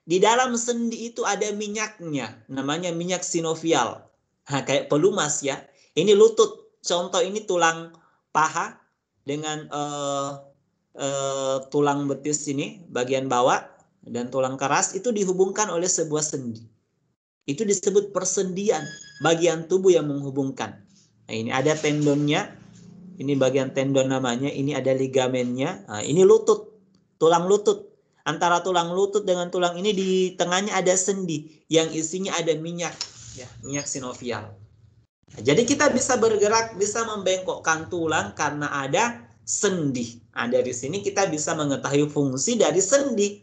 Di dalam sendi itu ada minyaknya, namanya minyak sinovial. Nah, kayak pelumas ya. Ini lutut. Contoh ini tulang paha dengan tulang betis ini, bagian bawah dan tulang keras itu dihubungkan oleh sebuah sendi. Itu disebut persendian, bagian tubuh yang menghubungkan. Nah, ini ada tendonnya, ini bagian tendon namanya, ini ada ligamennya. Nah, ini lutut, tulang lutut. Antara tulang lutut dengan tulang ini di tengahnya ada sendi yang isinya ada minyak, ya, minyak sinovial. Nah, jadi kita bisa bergerak, bisa membengkokkan tulang karena ada sendi. Nah, dari sini kita bisa mengetahui fungsi dari sendi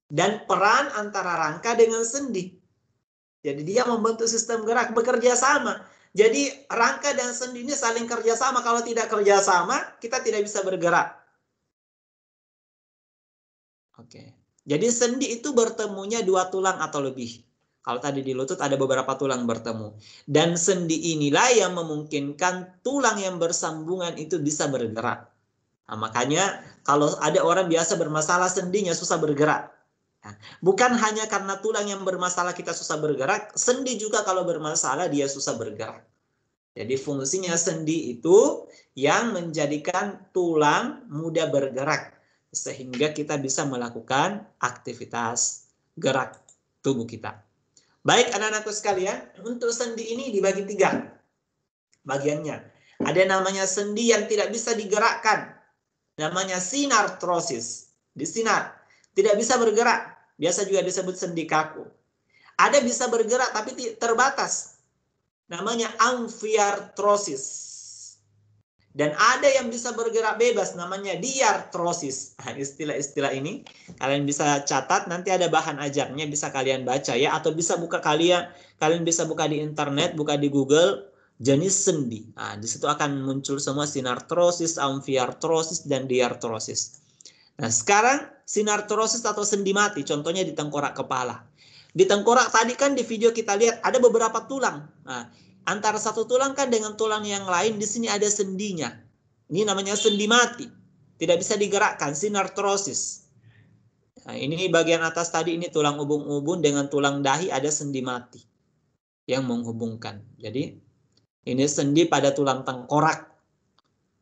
dan peran antara rangka dengan sendi. Jadi dia membentuk sistem gerak bekerja sama. Jadi rangka dan sendi ini saling kerja sama. Kalau tidak kerja sama, kita tidak bisa bergerak. Oke. Jadi sendi itu bertemunya dua tulang atau lebih. Kalau tadi di lutut ada beberapa tulang bertemu. Dan sendi inilah yang memungkinkan tulang yang bersambungan itu bisa bergerak. Nah, makanya kalau ada orang biasa bermasalah sendinya susah bergerak. Nah, bukan hanya karena tulang yang bermasalah kita susah bergerak, sendi juga kalau bermasalah dia susah bergerak. Jadi fungsinya sendi itu yang menjadikan tulang mudah bergerak. Sehingga kita bisa melakukan aktivitas gerak tubuh kita. Baik anak-anakku sekalian, untuk sendi ini dibagi 3 bagiannya. Ada namanya sendi yang tidak bisa digerakkan. Namanya sinartrosis. Disinar. Tidak bisa bergerak. Biasa juga disebut sendi kaku. Ada bisa bergerak tapi terbatas. Namanya amfiartrosis. Dan ada yang bisa bergerak bebas. Namanya diartrosis. Nah, istilah-istilah ini kalian bisa catat. Nanti ada bahan ajarnya bisa kalian baca ya. Atau bisa buka kalian bisa buka di internet, buka di Google. Jenis sendi. Nah, di situ akan muncul semua sinartrosis, amfiartrosis, dan diartrosis. Nah, sekarang sinartrosis atau sendi mati, contohnya di tengkorak kepala. Di tengkorak tadi kan di video kita lihat ada beberapa tulang. Nah, antara satu tulang kan dengan tulang yang lain, di sini ada sendinya. Ini namanya sendi mati. Tidak bisa digerakkan, sinartrosis. Nah, ini bagian atas tadi, ini tulang ubun-ubun dengan tulang dahi ada sendi mati yang menghubungkan. Jadi, ini sendi pada tulang tengkorak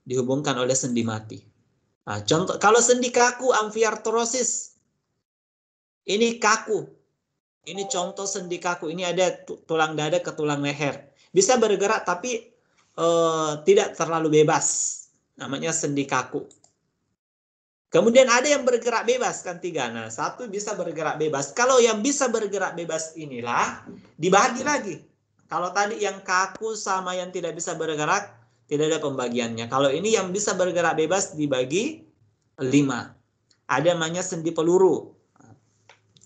dihubungkan oleh sendi mati. Nah, contoh kalau sendi kaku amfiartrosis. Ini kaku. Ini contoh sendi kaku. Ini ada tulang dada ke tulang leher. Bisa bergerak tapi tidak terlalu bebas. Namanya sendi kaku. Kemudian ada yang bergerak bebas kan 3. Nah, 1 bisa bergerak bebas. Kalau yang bisa bergerak bebas inilah dibagi lagi. Kalau tadi yang kaku sama yang tidak bisa bergerak, tidak ada pembagiannya. Kalau ini yang bisa bergerak bebas dibagi 5. Ada namanya sendi peluru.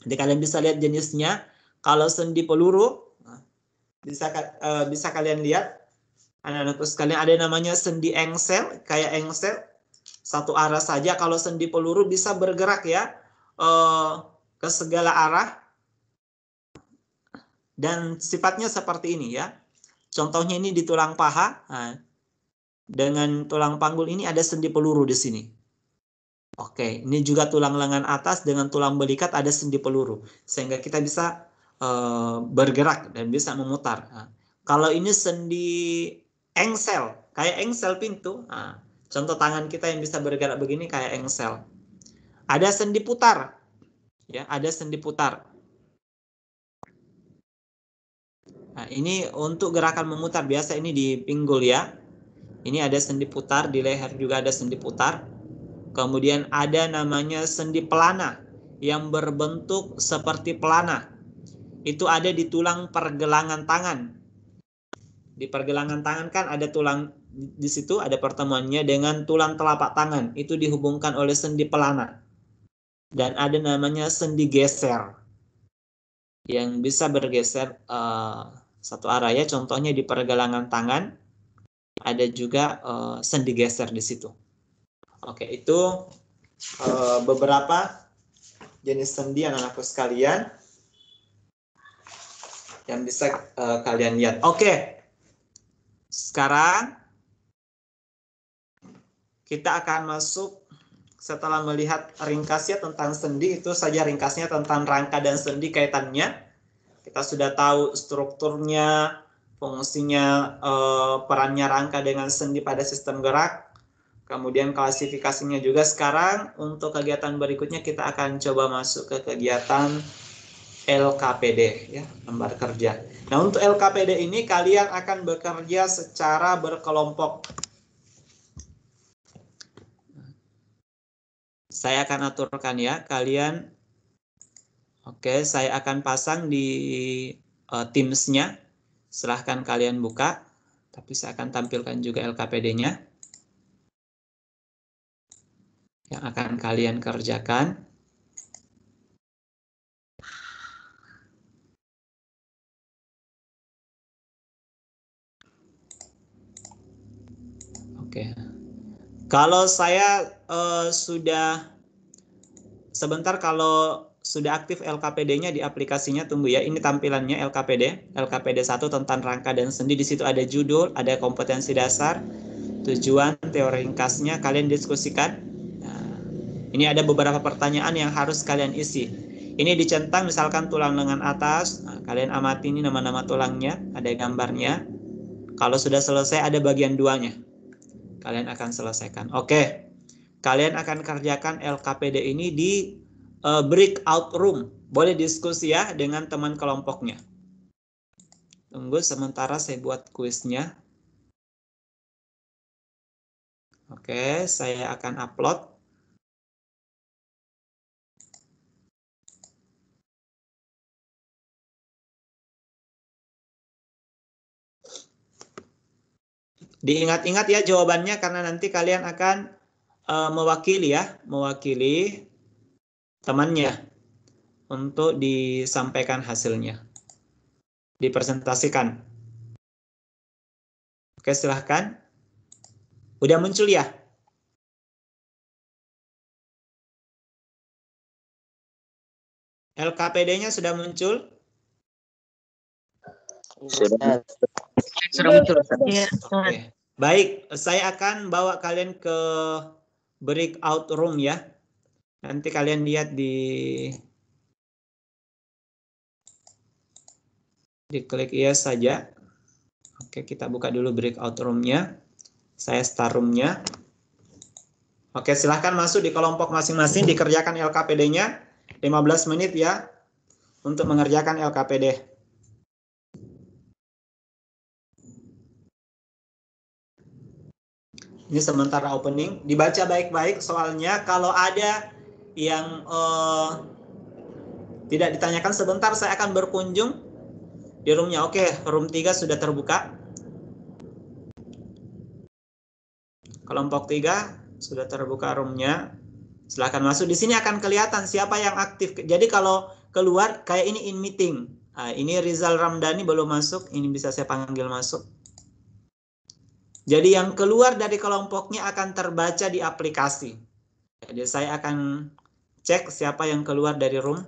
Jadi kalian bisa lihat jenisnya. Kalau sendi peluru, bisa kalian lihat. Anak-anakku sekalian ada namanya sendi engsel, kayak engsel. Satu arah saja. Kalau sendi peluru bisa bergerak ya ke segala arah. Dan sifatnya seperti ini ya. Contohnya ini di tulang paha. Nah, dengan tulang panggul ini ada sendi peluru di sini. Oke, ini juga tulang lengan atas dengan tulang belikat ada sendi peluru. Sehingga kita bisa bergerak dan bisa memutar. Nah, kalau ini sendi engsel, kayak engsel pintu. Nah, contoh tangan kita yang bisa bergerak begini kayak engsel. Ada sendi putar. Ya, ada sendi putar. Nah, ini untuk gerakan memutar, biasa ini di pinggul ya. Ini ada sendi putar, di leher juga ada sendi putar. Kemudian ada namanya sendi pelana yang berbentuk seperti pelana. Itu ada di tulang pergelangan tangan. Di pergelangan tangan kan ada tulang, di situ ada pertemuannya dengan tulang telapak tangan. Itu dihubungkan oleh sendi pelana. Dan ada namanya sendi geser yang bisa bergeser satu arah ya. Contohnya di pergelangan tangan ada juga sendi geser di situ. Oke, itu beberapa jenis sendi anak-anakku sekalian yang bisa kalian lihat. Oke, sekarang kita akan masuk setelah melihat ringkasnya tentang sendi. Itu saja ringkasnya tentang rangka dan sendi kaitannya. Kita sudah tahu strukturnya, fungsinya, perannya rangka dengan sendi pada sistem gerak. Kemudian klasifikasinya juga. Sekarang untuk kegiatan berikutnya kita akan coba masuk ke kegiatan LKPD ya, lembar kerja. Nah, untuk LKPD ini kalian akan bekerja secara berkelompok. Saya akan aturkan ya, kalian. Oke, saya akan pasang di Teams-nya. Silahkan kalian buka, tapi saya akan tampilkan juga LKPD-nya yang akan kalian kerjakan. Oke. Kalau saya sudah sebentar, kalau sudah aktif LKPD-nya di aplikasinya, tunggu ya. Ini tampilannya LKPD 1 tentang rangka dan sendi. Di situ ada judul, ada kompetensi dasar, tujuan, teori ringkasnya. Kalian diskusikan. Nah, ini ada beberapa pertanyaan yang harus kalian isi. Ini dicentang misalkan tulang lengan atas. Nah, kalian amati ini nama-nama tulangnya, ada gambarnya. Kalau sudah selesai ada bagian 2-nya. Kalian akan selesaikan. Oke. Kalian akan kerjakan LKPD ini di breakout room. Boleh diskusi ya dengan teman kelompoknya. Tunggu sementara saya buat kuisnya. Oke, saya akan upload. Diingat-ingat ya jawabannya, karena nanti kalian akan mewakili temannya untuk disampaikan hasilnya, dipresentasikan. Oke, silahkan. Udah muncul ya? LKPD-nya sudah muncul? Sudah. Sudah muncul. Iya, Oke. Baik, saya akan bawa kalian ke breakout room ya. Nanti kalian lihat diklik yes saja. Oke, kita buka dulu breakout room-nya. Saya start room-nya. Oke, silahkan masuk di kelompok masing-masing, dikerjakan LKPD-nya. 15 menit ya untuk mengerjakan LKPD. Ini sementara opening, dibaca baik-baik soalnya. Kalau ada yang tidak ditanyakan sebentar, saya akan berkunjung di roomnya. Oke, room 3 sudah terbuka. Kelompok 3 sudah terbuka roomnya. Silahkan masuk. Di sini akan kelihatan siapa yang aktif. Jadi kalau keluar kayak ini in meeting. Nah, ini Rizal Ramdhani belum masuk. Ini bisa saya panggil masuk. Jadi yang keluar dari kelompoknya akan terbaca di aplikasi. Jadi saya akan cek siapa yang keluar dari room.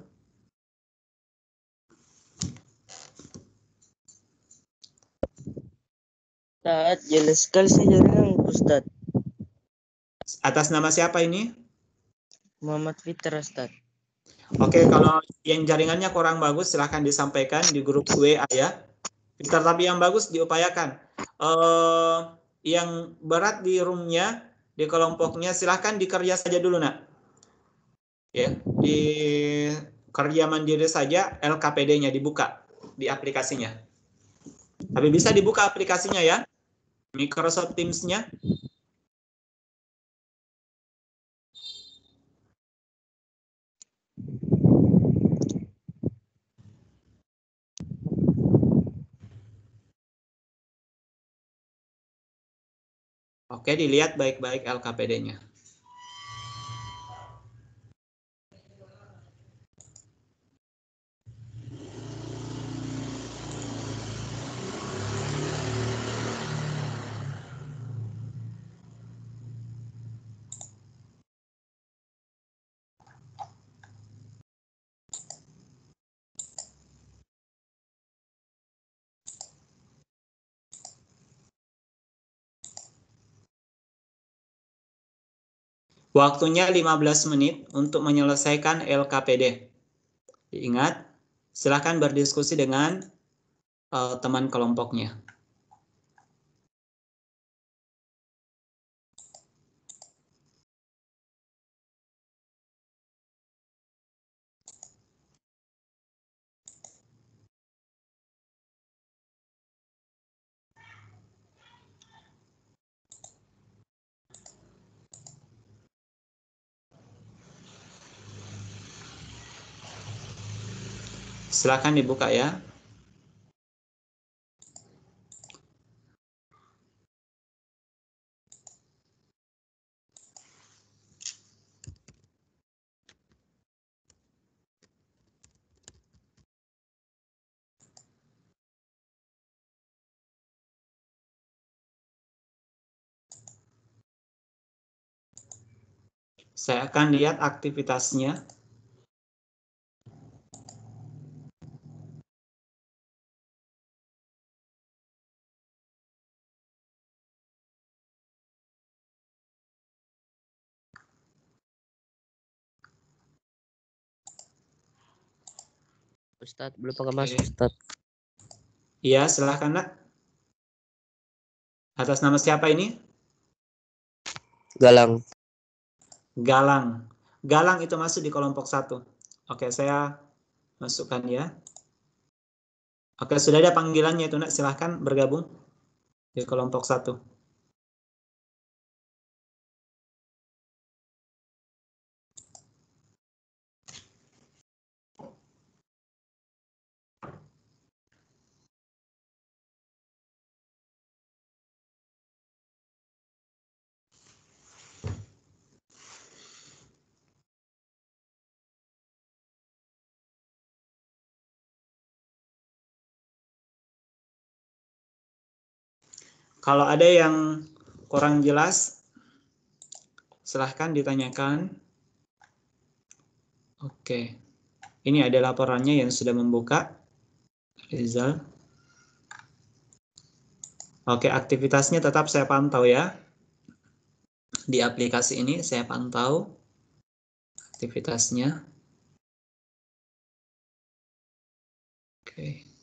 Ustaz, jelas sekali saya jarang, Ustaz. Atas nama siapa ini? Muhammad Fitra, Ustaz. Oke, kalau yang jaringannya kurang bagus silahkan disampaikan di grup WA ya. Pintar tapi yang bagus diupayakan. Yang berat di roomnya, di kelompoknya silahkan dikerja saja dulu nak. Ya, di kerja mandiri saja LKPD-nya dibuka di aplikasinya. Tapi bisa dibuka aplikasinya ya, Microsoft Teams-nya. Oke, dilihat baik-baik LKPD-nya. Waktunya 15 menit untuk menyelesaikan LKPD. Ingat, silakan berdiskusi dengan teman kelompoknya. Silakan dibuka ya. Saya akan lihat aktivitasnya. Ustaz, belum pakai masuk, Ustaz. Iya, silahkan nak. Atas nama siapa ini? Galang. Galang. Galang itu masuk di kelompok 1. Oke, saya masukkan ya. Oke, sudah ada panggilannya itu nak. Silahkan bergabung di kelompok 1. Kalau ada yang kurang jelas, silahkan ditanyakan. Oke, ini ada laporannya yang sudah membuka. Rizal. Oke, aktivitasnya tetap saya pantau ya. Di aplikasi ini saya pantau aktivitasnya. Oke.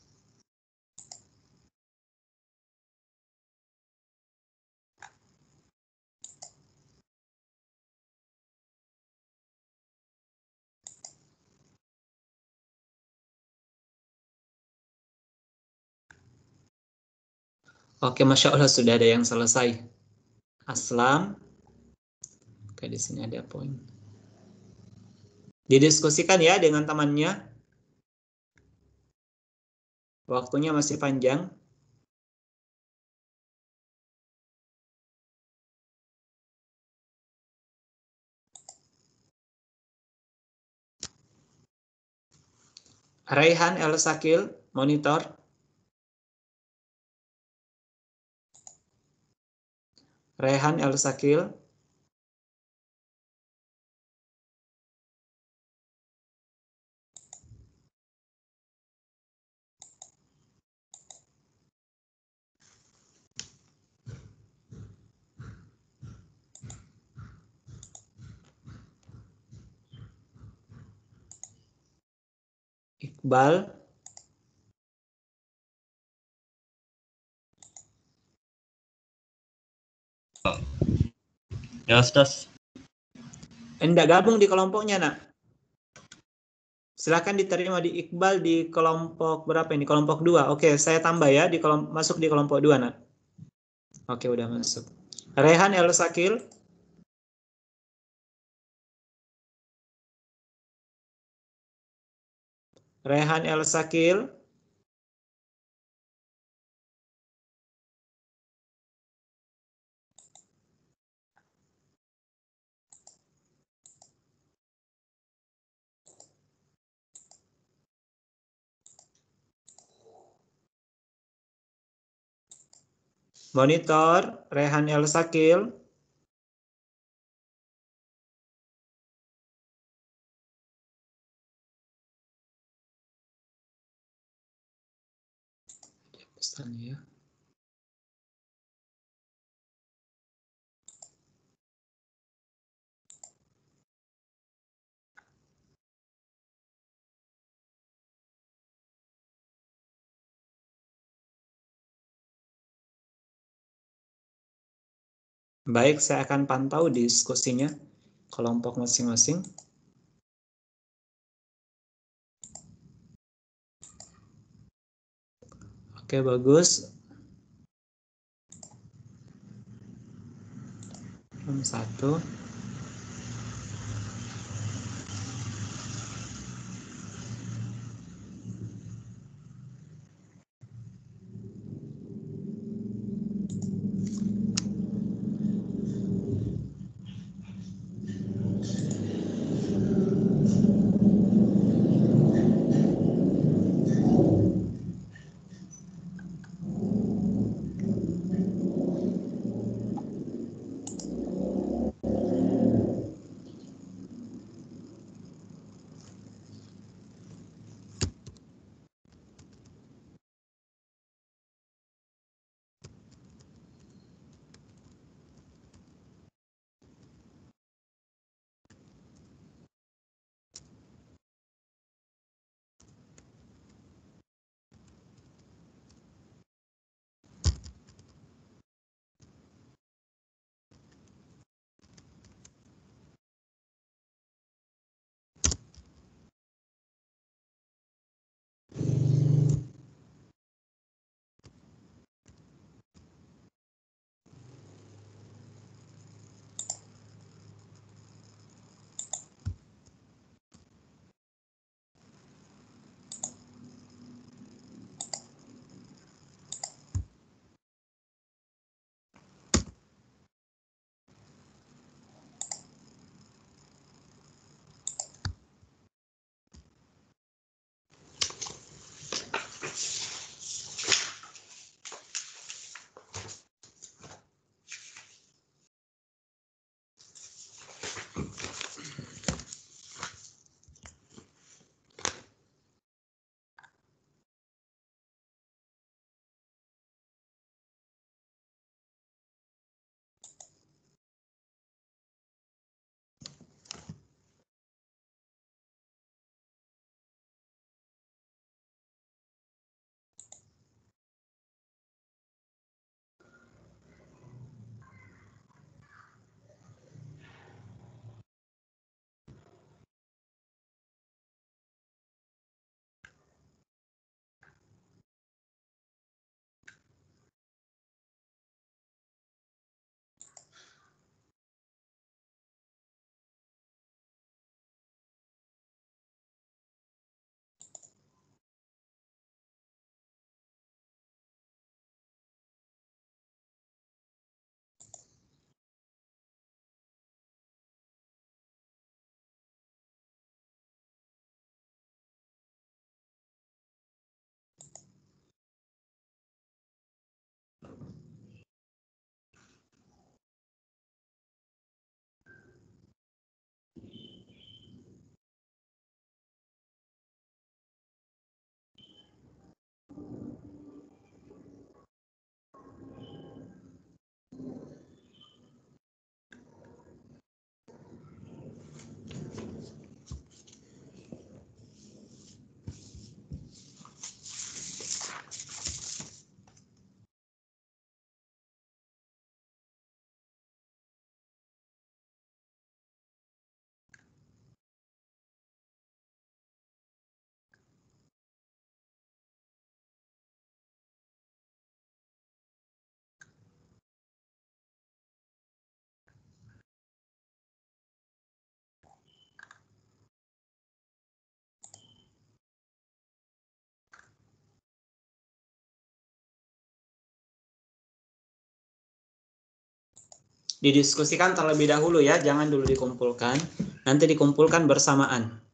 Oke, Masya Allah sudah ada yang selesai. Aslam. Oke, di sini ada poin. Didiskusikan ya dengan temannya. Waktunya masih panjang. Raihan El Sakil, monitor. Raihan El Sakil. Iqbal. Ya, Ustaz. Enggak gabung di kelompoknya, nak. Silakan diterima di Iqbal di kelompok berapa ini? Kelompok 2. Oke, saya tambah ya di masuk di kelompok 2, nak. Oke, udah masuk. Rehan El Sakil. Rehan El Sakil. Monitor Rehan El Sakil. Pesan ya. Baik, saya akan pantau diskusinya kelompok masing-masing. Oke, bagus. Satu. didiskusikan terlebih dahulu ya, jangan dulu dikumpulkan. Nanti dikumpulkan bersamaan.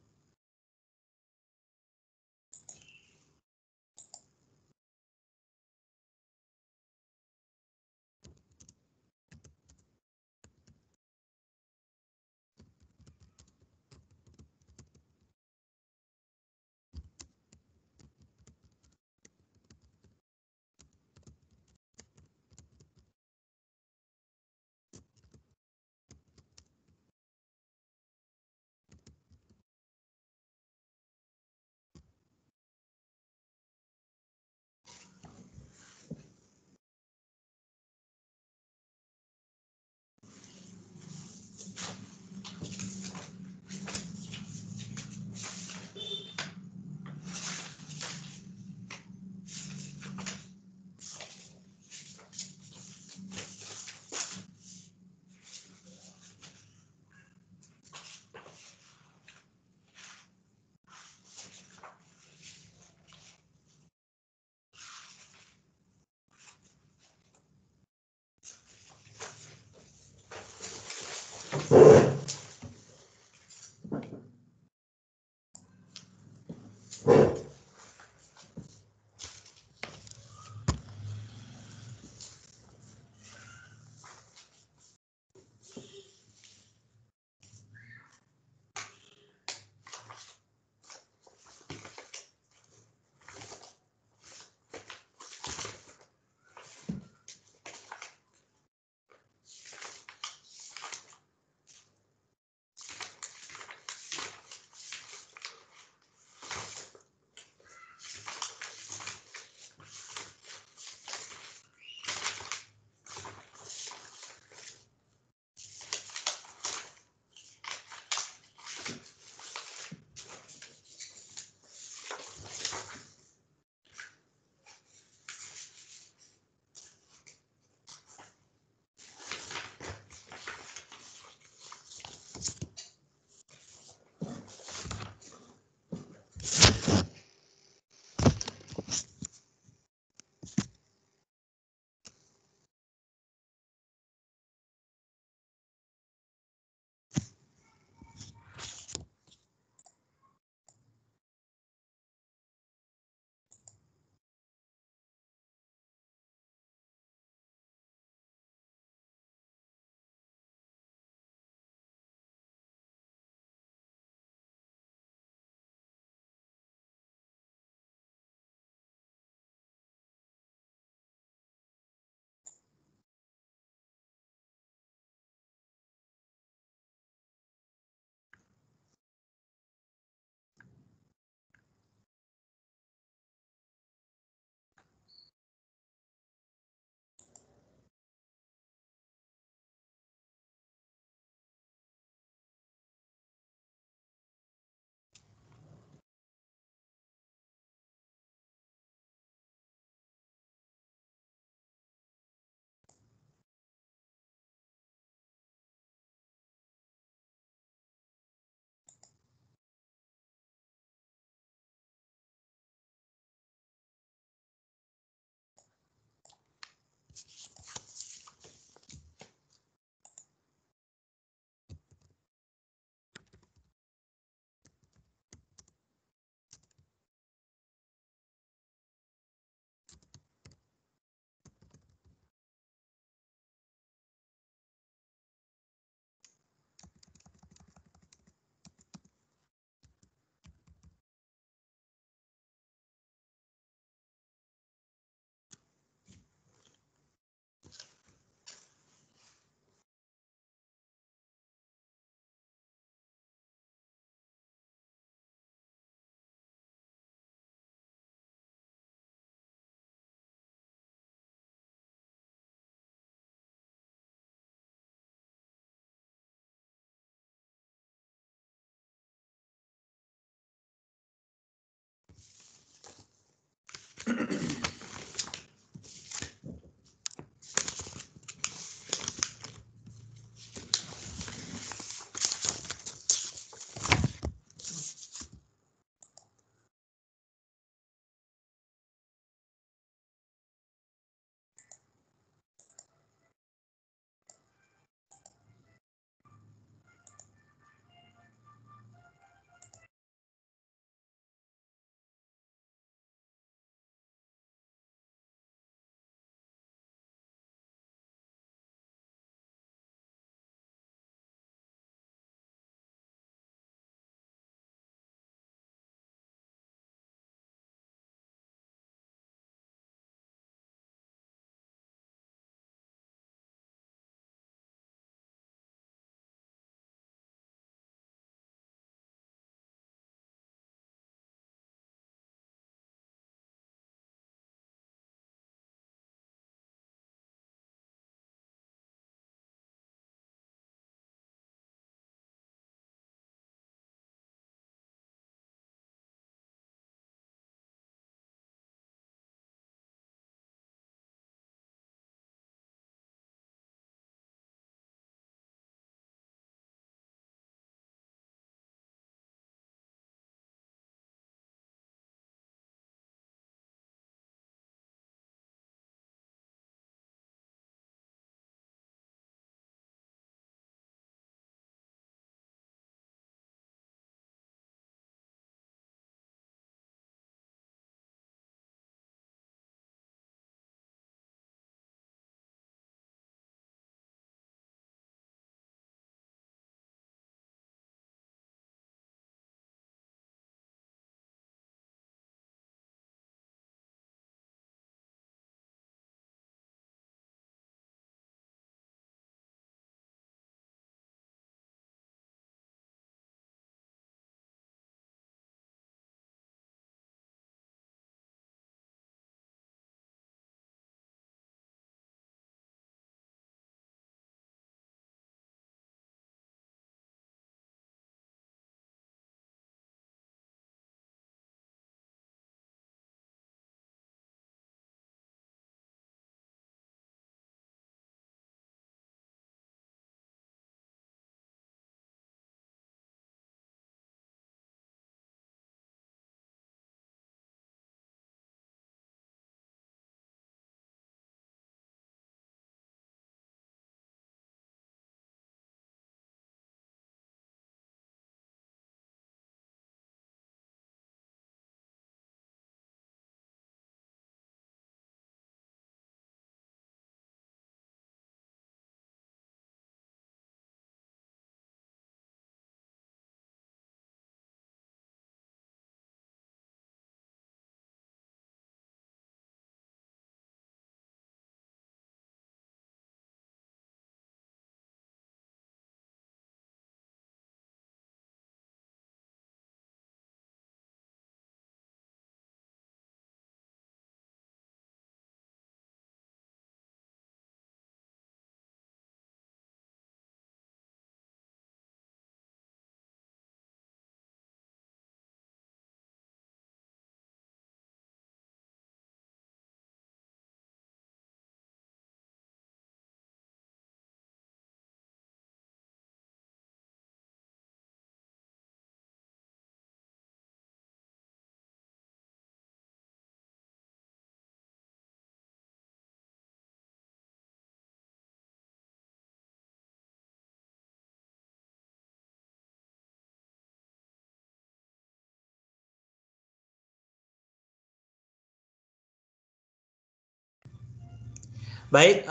Baik,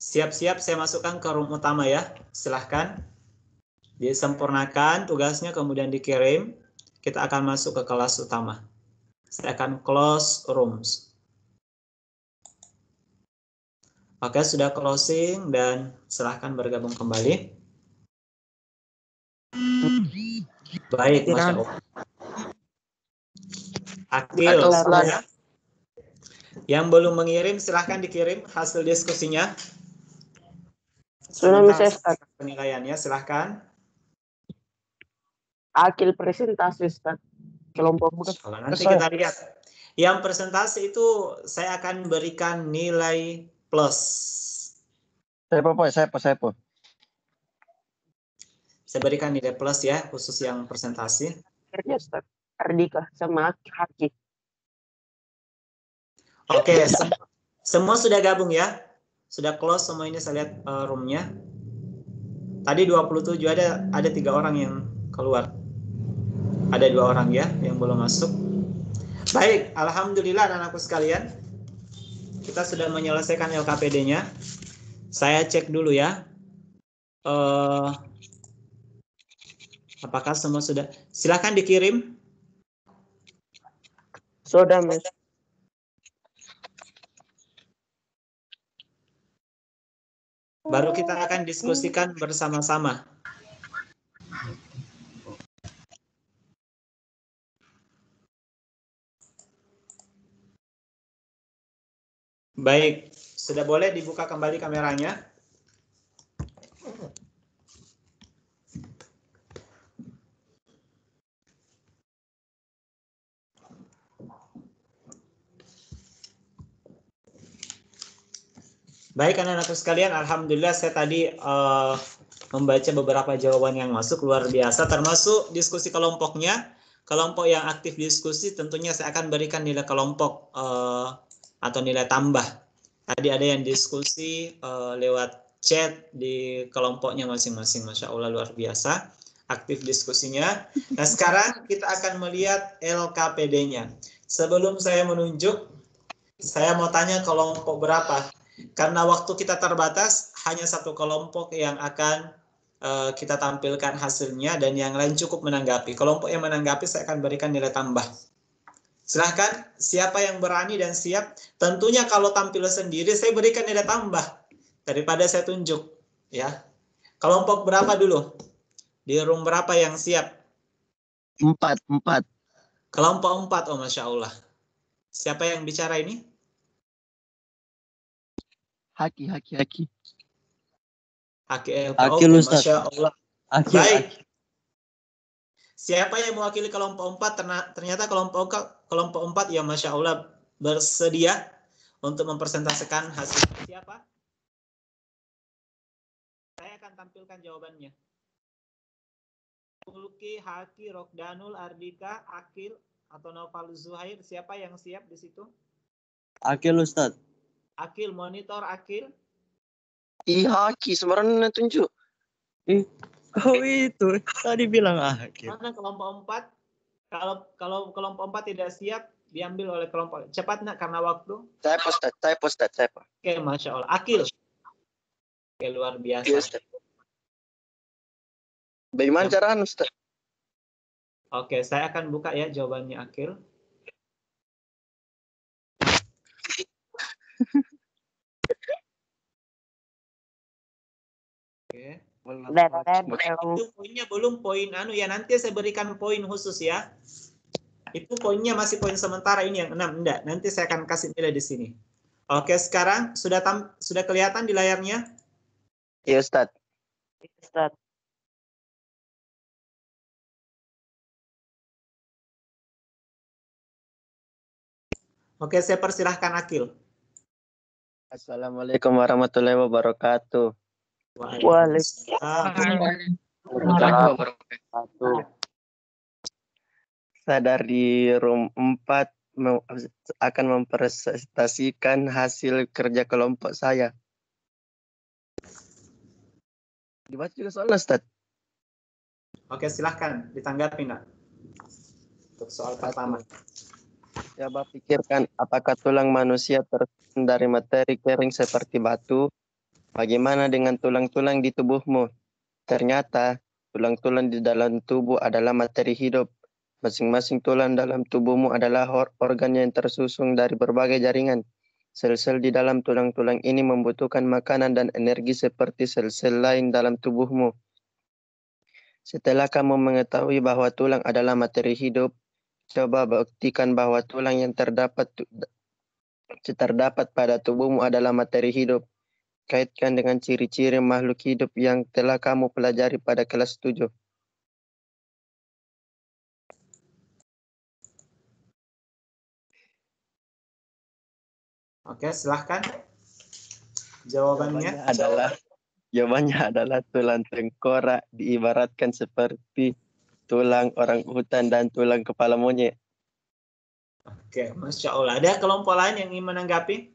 siap-siap saya masukkan ke room utama ya. Silahkan disempurnakan tugasnya, kemudian dikirim. Kita akan masuk ke kelas utama. Saya akan close rooms. Oke, sudah closing dan silahkan bergabung kembali. Baik, Masya Allah. Akil, ya. Yang belum mengirim silahkan dikirim hasil diskusinya. Sudah bisa, Sebentar Ustaz. penilaiannya, silahkan. Akil presentasi, Ustaz. Kelompok bukan. Nanti kita lihat. Yang presentasi itu saya akan berikan nilai plus. Saya Saya berikan nilai plus ya, khusus yang presentasi. Kerja, Ustaz. Ardika sama Haki. Oke, semua sudah gabung ya? Sudah close semua ini, saya lihat roomnya. Tadi 27 ada 3 orang yang keluar. Ada 2 orang ya yang belum masuk. Baik, alhamdulillah anak-anakku sekalian. Kita sudah menyelesaikan LKPD-nya. Saya cek dulu ya. Apakah semua sudah? Silakan dikirim. Sudah, Mas. Baru kita akan diskusikan bersama-sama. Baik, sudah boleh dibuka kembali kameranya. Baik anak-anakku sekalian, alhamdulillah saya tadi membaca beberapa jawaban yang masuk, luar biasa, termasuk diskusi kelompoknya. Kelompok yang aktif diskusi tentunya saya akan berikan nilai kelompok atau nilai tambah. Tadi ada yang diskusi lewat chat di kelompoknya masing-masing, Masya Allah luar biasa aktif diskusinya. Nah sekarang kita akan melihat LKPD-nya. Sebelum saya menunjuk, saya mau tanya kelompok berapa? Karena waktu kita terbatas, hanya satu kelompok yang akan kita tampilkan hasilnya dan yang lain cukup menanggapi. Kelompok yang menanggapi saya akan berikan nilai tambah. Silahkan, siapa yang berani dan siap. Tentunya kalau tampil sendiri saya berikan nilai tambah daripada saya tunjuk. Ya, kelompok berapa dulu? Di room berapa yang siap? 4. Kelompok 4, oh Masya Allah. Siapa yang bicara ini? Haki. Haki, Ustaz. Masya Allah. Akil. Baik. Siapa yang mewakili kelompok 4? Ternyata kelompok 4 yang Masya Allah bersedia untuk mempresentasikan hasil. Siapa? Saya akan tampilkan jawabannya. Ulki, Haki, Rokdanul, Ardika, Akil, atau Noval Zuhair. Siapa yang siap di situ? Akil Ustaz. Akil, monitor Akil. Haki, sebenarnya tunjuk. Kau itu tadi bilang Akil. Mana kelompok 4? Kalau kelompok 4 tidak siap, diambil oleh kelompok. Cepat nak karena waktu. Saya post. Oke, Masya Allah. Akil. Oke, luar biasa. Ustaz. Bagaimana caranya, Ustaz? Oke, saya akan buka ya jawabannya Akil. Oke. Itu poinnya belum poin ya, nanti saya berikan poin khusus ya. Itu poinnya masih poin sementara, ini yang 6 enggak. Nanti saya akan kasih nilai di sini. Oke, sekarang sudah kelihatan di layarnya? Iya, Ustaz. Oke, saya persilahkan Akil. Assalamualaikum warahmatullahi wabarakatuh. Waalaikumsalam. Saya dari room 4 akan mempresentasikan hasil kerja kelompok saya. Dibaca juga soalnya, Ustaz. Oke, silahkan ditanggapi nak. Untuk soal pertama. Coba pikirkan, apakah tulang manusia tersusun dari materi kering seperti batu? Bagaimana dengan tulang-tulang di tubuhmu? Ternyata, tulang-tulang di dalam tubuh adalah materi hidup. Masing-masing tulang dalam tubuhmu adalah organ yang tersusun dari berbagai jaringan. Sel-sel di dalam tulang-tulang ini membutuhkan makanan dan energi seperti sel-sel lain dalam tubuhmu. Setelah kamu mengetahui bahwa tulang adalah materi hidup, coba buktikan bahwa tulang yang terdapat pada tubuhmu adalah materi hidup. Kaitkan dengan ciri-ciri makhluk hidup yang telah kamu pelajari pada kelas 7. Oke, silahkan. Jawabannya Jawabannya adalah tulang tengkorak diibaratkan seperti tulang orang hutan dan tulang kepala monyet. Oke, Masya Allah. Ada kelompok lain yang ingin menanggapi?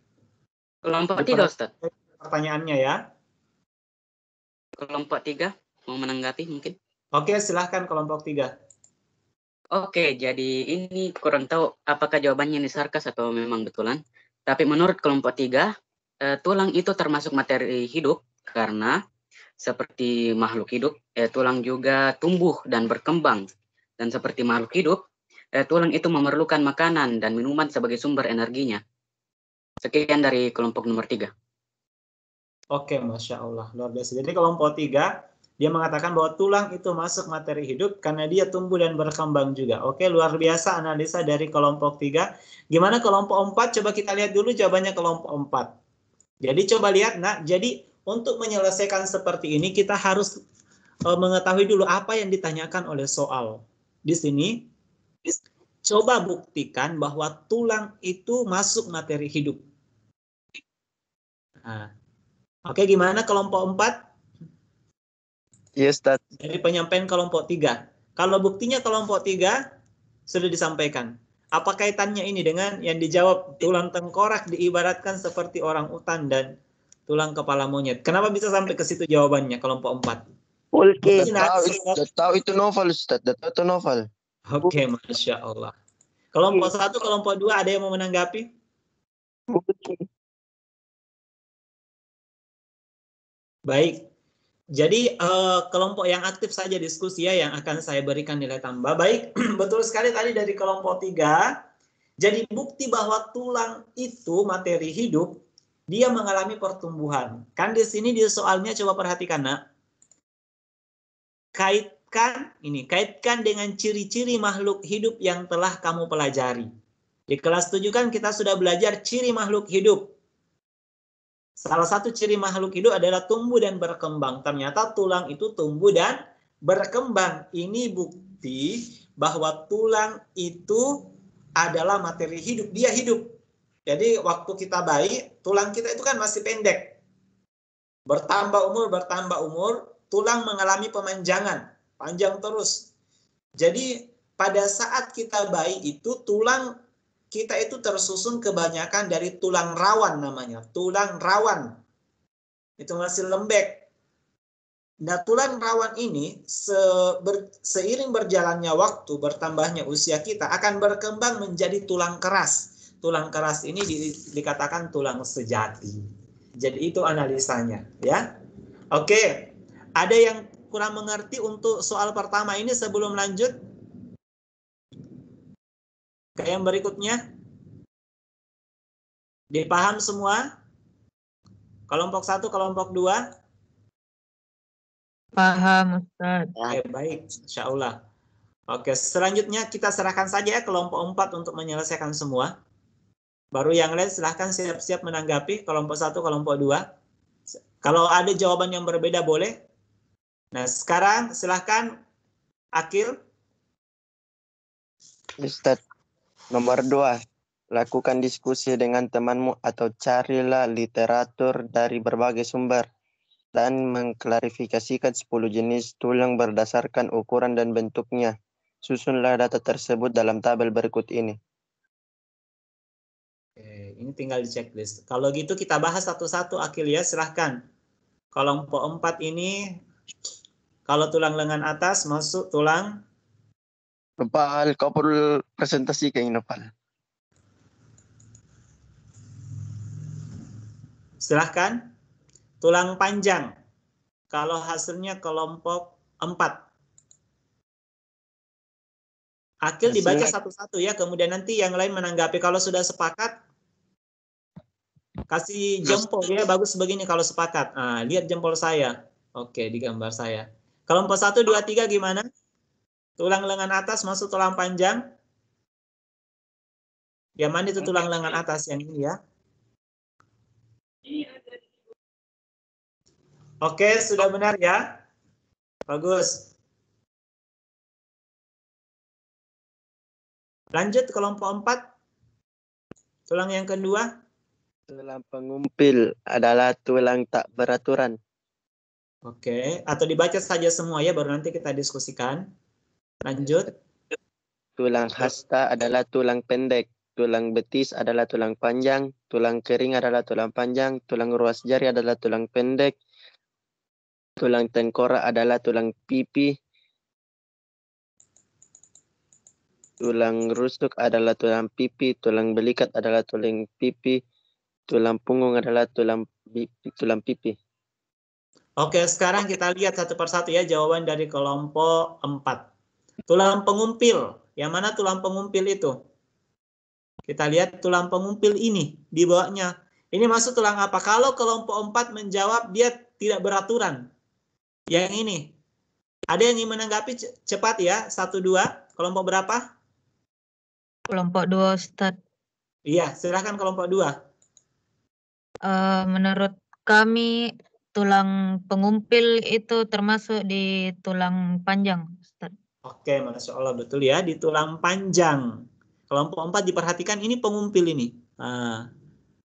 Kelompok 3, Ustaz. Pertanyaannya ya. Kelompok 3 mau menanggapi mungkin. Oke, silahkan kelompok 3. Oke, jadi ini kurang tahu apakah jawabannya ini sarkas atau memang betulan. Tapi menurut kelompok 3, tulang itu termasuk materi hidup karena seperti makhluk hidup, tulang juga tumbuh dan berkembang. Dan seperti makhluk hidup, tulang itu memerlukan makanan dan minuman sebagai sumber energinya. Sekian dari kelompok nomor 3. Oke, Masya Allah. Luar biasa. Jadi kelompok 3, dia mengatakan bahwa tulang itu masuk materi hidup karena dia tumbuh dan berkembang juga. Oke, luar biasa analisa dari kelompok 3. Gimana kelompok 4? Coba kita lihat dulu jawabannya kelompok 4. Jadi coba lihat, nak. Jadi untuk menyelesaikan seperti ini, kita harus mengetahui dulu apa yang ditanyakan oleh soal. Di sini, coba buktikan bahwa tulang itu masuk materi hidup. Nah, oke, gimana kelompok 4? Iya, Ustaz. Dari penyampaian kelompok 3. Kalau buktinya kelompok 3 sudah disampaikan. Apa kaitannya ini dengan yang dijawab tulang tengkorak diibaratkan seperti orang utan dan tulang kepala monyet? Kenapa bisa sampai ke situ jawabannya kelompok 4? Oke. Tahu itu novel, Ustaz. Tahu itu novel. Oke, Masya Allah. Kelompok 1, kelompok 2 ada yang mau menanggapi? Baik. Jadi kelompok yang aktif saja diskusi ya yang akan saya berikan nilai tambah. Baik, betul sekali tadi dari kelompok 3. Jadi bukti bahwa tulang itu materi hidup, dia mengalami pertumbuhan. Kan di sini di soalnya coba perhatikan, nak. Kaitkan dengan ciri-ciri makhluk hidup yang telah kamu pelajari. Di kelas 7 kan kita sudah belajar ciri makhluk hidup. Salah satu ciri makhluk hidup adalah tumbuh dan berkembang. Ternyata tulang itu tumbuh dan berkembang. Ini bukti bahwa tulang itu adalah materi hidup. Dia hidup. Jadi waktu kita bayi, tulang kita itu kan masih pendek. Bertambah umur, tulang mengalami pemanjangan. Panjang terus. Jadi pada saat kita bayi itu, tulang kita itu tersusun kebanyakan dari tulang rawan namanya. Tulang rawan. Itu masih lembek. Nah, tulang rawan ini seiring berjalannya waktu, bertambahnya usia kita, akan berkembang menjadi tulang keras. Tulang keras ini dikatakan tulang sejati. Jadi itu analisanya. Ya. Oke. Ada yang kurang mengerti untuk soal pertama ini sebelum lanjut? Ke yang berikutnya, dipaham semua? Kelompok 1, kelompok 2? Paham, Ustaz. Oke, baik, insya Allah. Oke, selanjutnya kita serahkan saja kelompok 4 untuk menyelesaikan semua. Baru yang lain silahkan siap-siap menanggapi kelompok 1, kelompok 2. Kalau ada jawaban yang berbeda boleh. Nah, sekarang silahkan Akil. Ustaz. Nomor 2, lakukan diskusi dengan temanmu atau carilah literatur dari berbagai sumber dan mengklarifikasikan 10 jenis tulang berdasarkan ukuran dan bentuknya. Susunlah data tersebut dalam tabel berikut ini. Oke, ini tinggal di checklist. Kalau gitu kita bahas satu-satu, Akil ya, silahkan. Kelompok 4 ini, kalau tulang lengan atas masuk tulang Nopal, kau perlu presentasi kayak Nopal. Silahkan. Tulang panjang. Kalau hasilnya kelompok 4. Akil dibaca satu-satu ya, kemudian nanti yang lain menanggapi. Kalau sudah sepakat, kasih jempol ya, bagus begini kalau sepakat. Nah, lihat jempol saya. Oke, di gambar saya. Kelompok 1, 2, 3 gimana? Tulang lengan atas masuk tulang panjang. Yang mana itu tulang lengan atas? Yang ini ya. Oke, sudah benar ya? Bagus. Lanjut kelompok 4. Tulang yang kedua. Tulang pengumpil adalah tulang tak beraturan. Oke, atau dibaca saja semua ya, baru nanti kita diskusikan. Lanjut. Tulang hasta adalah tulang pendek. Tulang betis adalah tulang panjang. Tulang kering adalah tulang panjang. Tulang ruas jari adalah tulang pendek. Tulang tengkorak adalah tulang pipi. Tulang rusuk adalah tulang pipi. Tulang belikat adalah tulang pipi. Tulang punggung adalah tulang pipi. Oke, sekarang kita lihat satu persatu ya jawaban dari kelompok 4. Tulang pengumpil. Yang mana tulang pengumpil itu? Kita lihat tulang pengumpil ini di bawahnya. Ini masuk tulang apa? Kalau kelompok 4 menjawab dia tidak beraturan. Yang ini. Ada yang ingin menanggapi cepat ya? 1, 2. Kelompok berapa? Kelompok 2, Ustaz. Iya, silahkan kelompok 2. Menurut kami tulang pengumpil itu termasuk di tulang panjang, Ustaz. Oke, Masya Allah, betul ya, di tulang panjang. Kelompok 4 diperhatikan, ini pengumpil ini. Nah,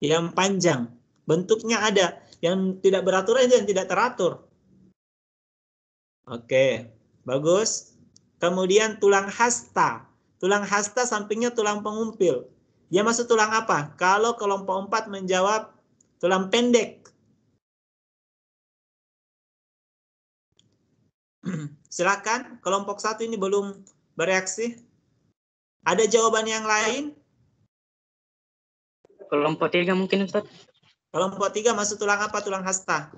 yang panjang. Bentuknya ada. Yang tidak beraturan itu yang tidak teratur. Oke, bagus. Kemudian tulang hasta. Tulang hasta sampingnya tulang pengumpil. Dia masuk tulang apa? Kalau kelompok 4 menjawab tulang pendek. Silakan, kelompok 1 ini belum bereaksi. Ada jawaban yang lain? Kelompok 3 mungkin, Ustaz. Kelompok 3 masuk tulang apa? Tulang hasta.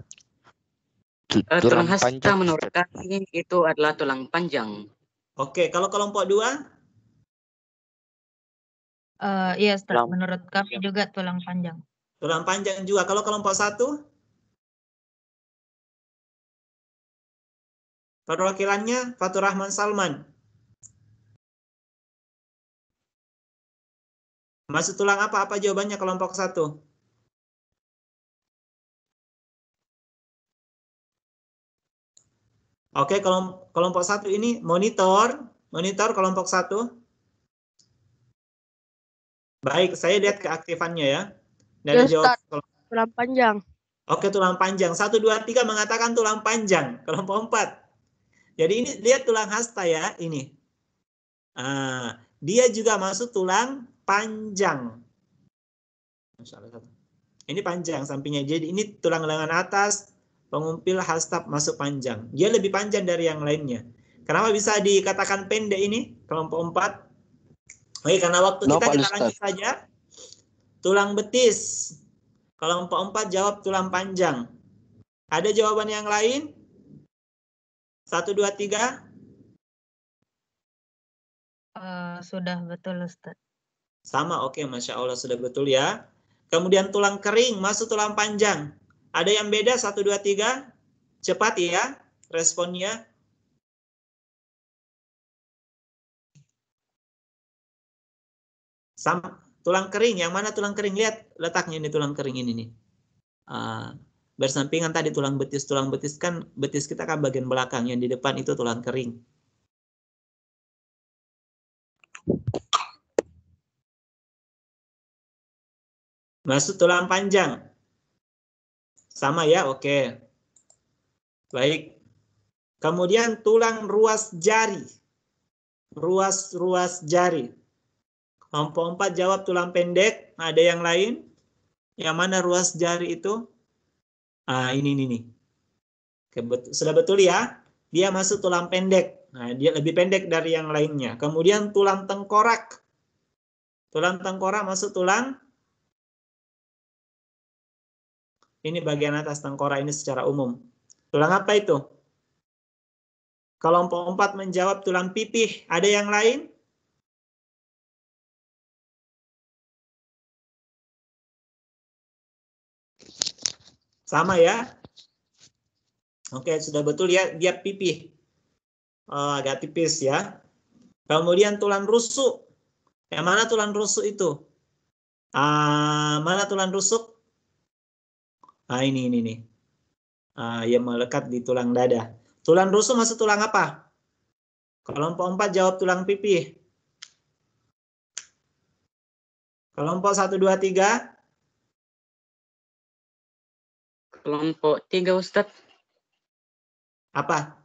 Tulang hasta menurut kami itu adalah tulang panjang. Oke, kalau kelompok 2? Iya, Ustaz. Menurut kami juga tulang panjang. Tulang panjang juga. Kalau kelompok 1? Perwakilannya Fatur Rahman Salman. Masuk tulang apa? Apa jawabannya kelompok 1? Oke, kelompok 1 ini monitor kelompok 1. Baik, saya lihat keaktifannya ya. Dan jawab tulang panjang. Oke, tulang panjang. 1, 2, 3 mengatakan tulang panjang. Kelompok 4. Jadi ini lihat tulang hasta ya, ini. Dia juga masuk tulang panjang. Ini panjang sampingnya. Jadi ini tulang lengan atas, pengumpil hasta masuk panjang. Dia lebih panjang dari yang lainnya. Kenapa bisa dikatakan pendek ini? Kelompok 4. Oke, karena waktu kita lanjut saja. Tulang betis. Kelompok 4 jawab tulang panjang. Ada jawaban yang lain? 1, 2, 3. Sudah betul, Ustaz. Sama, oke, Masya Allah, sudah betul ya. Kemudian tulang kering masuk tulang panjang. Ada yang beda? 1, 2, 3. Cepat ya responnya. Sama, tulang kering. Yang mana tulang kering? Lihat letaknya ini tulang kering ini nih. Bersampingan tadi tulang betis. Tulang betis kan, betis kita kan bagian belakang. Yang di depan itu tulang kering. Masuk tulang panjang. Sama ya, oke. Baik. Kemudian tulang ruas jari. Ruas jari. Kelompok 4 jawab tulang pendek. Ada yang lain? Yang mana ruas jari itu? Ini. Sudah betul ya? Dia masuk tulang pendek. Nah, dia lebih pendek dari yang lainnya. Kemudian tulang tengkorak. Tulang tengkorak masuk tulang Ini bagian atas tengkorak ini secara umum. Tulang apa itu? Kelompok 4 menjawab tulang pipih. Ada yang lain? Sama ya? Oke, sudah betul ya, dia pipih. Agak tipis ya. Kemudian tulang rusuk. Yang mana tulang rusuk itu? Mana tulang rusuk? Ini nih. Yang melekat di tulang dada. Tulang rusuk masuk tulang apa? Kelompok 4 jawab tulang pipih. Kelompok 1, 2, 3. Kelompok 3, Ustadz. Apa?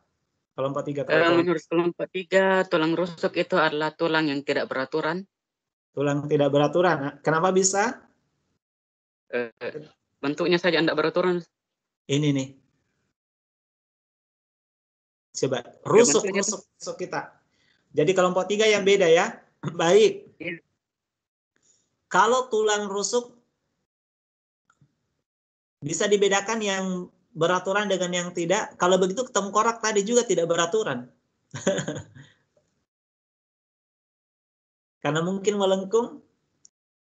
Kelompok 3. Menurut kelompok 3, tulang rusuk itu adalah tulang yang tidak beraturan. Tulang tidak beraturan. Kenapa bisa? Bentuknya saja tidak beraturan. Ini nih. Coba rusuk kita. Jadi kelompok 3 yang beda ya. Baik. Iya. Kalau tulang rusuk bisa dibedakan yang beraturan dengan yang tidak. Kalau begitu tengkorak tadi juga tidak beraturan. Karena mungkin melengkung.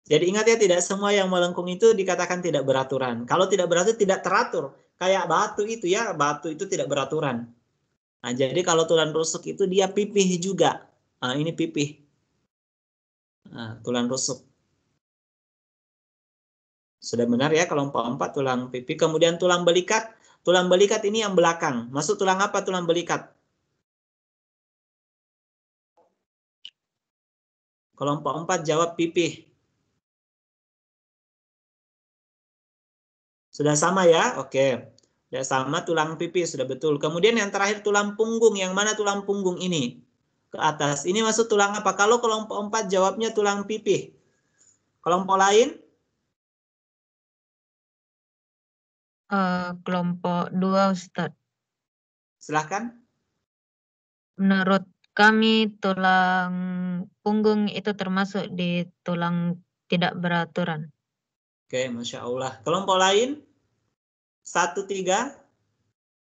Jadi ingat ya, tidak semua yang melengkung itu dikatakan tidak beraturan. Kalau tidak beraturan, tidak teratur. Kayak batu itu ya, batu itu tidak beraturan. Nah, jadi kalau tulang rusuk itu dia pipih juga. Ini pipih. Tulang rusuk. Sudah benar ya, kelompok 4 tulang pipih. Kemudian tulang belikat. Tulang belikat ini yang belakang. Masuk tulang apa tulang belikat? Kelompok 4 jawab pipih. Sudah sama ya? Oke. Sudah sama tulang pipih, sudah betul. Kemudian yang terakhir tulang punggung. Yang mana tulang punggung ini? Ke atas. Ini masuk tulang apa? Kalau kelompok 4 jawabnya tulang pipih. Kelompok lain? Kelompok 2, Ustadz. Silahkan. Menurut kami tulang punggung itu termasuk di tulang tidak beraturan. Oke, Masya Allah. Kelompok lain? 1, 3.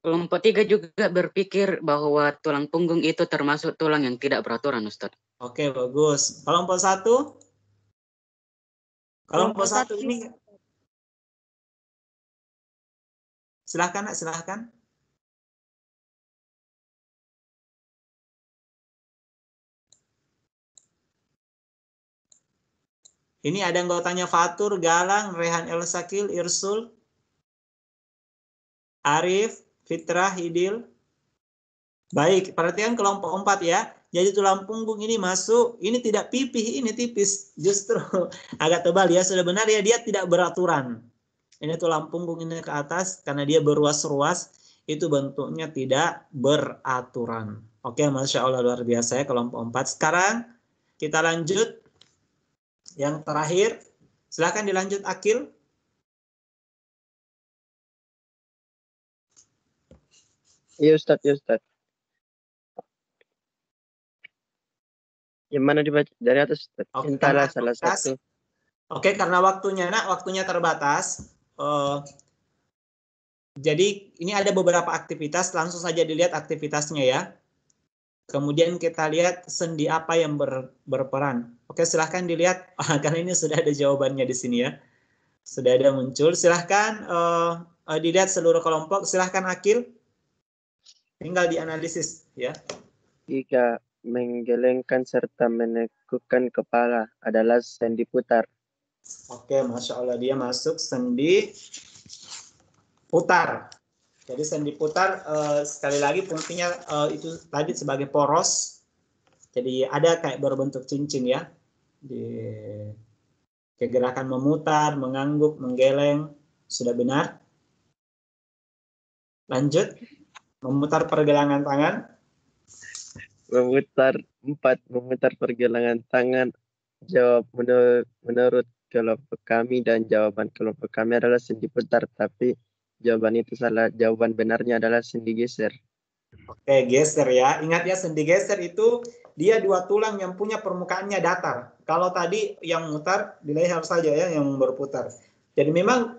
Kelompok 3 juga berpikir bahwa tulang punggung itu termasuk tulang yang tidak beraturan, Ustadz. Oke, bagus. Kelompok 1? Kelompok 1 ini? Silahkan, silahkan. Ini ada anggotanya Fatur, Galang, Rehan El Sakil, Irsul, Arif, Fitrah, Hidil. Baik, perhatikan kelompok 4 ya. Jadi tulang punggung ini masuk, ini tidak pipih, ini tipis. Justru agak tebal ya, sudah benar ya, dia tidak beraturan. Ini tulang punggung ini ke atas, karena dia berruas-ruas, itu bentuknya tidak beraturan. Oke, Masya Allah luar biasa ya kelompok 4. Sekarang kita lanjut. Yang terakhir, silakan dilanjut Akil. Iya Ustadz, ya Ustadz. Yang mana dibaca dari atas Ustadz? Entahlah salah satu. Oke, karena waktunya terbatas. Jadi ini ada beberapa aktivitas, langsung saja dilihat aktivitasnya ya. Kemudian kita lihat sendi apa yang berperan. Oke, silahkan dilihat. Karena ini sudah ada jawabannya di sini ya. Sudah ada muncul. Silahkan dilihat seluruh kelompok. Silahkan Akil. Tinggal dianalisis ya. Jika menggelengkan serta menekukkan kepala adalah sendi putar. Oke, Masya Allah dia masuk sendi putar. Jadi sendi putar sekali lagi fungsinya itu tadi sebagai poros. Jadi ada kayak berbentuk cincin ya. Di gerakan memutar, mengangguk, menggeleng. Sudah benar. Lanjut. Memutar pergelangan tangan. Memutar pergelangan tangan. Jawab menurut kelompok kami dan jawaban kelompok kami adalah sendi putar, tapi jawaban itu salah. Jawaban benarnya adalah sendi geser. Oke, geser ya. Ingat ya, sendi geser itu dia dua tulang yang punya permukaannya datar. Kalau tadi yang mutar di leher saja ya yang berputar. Jadi memang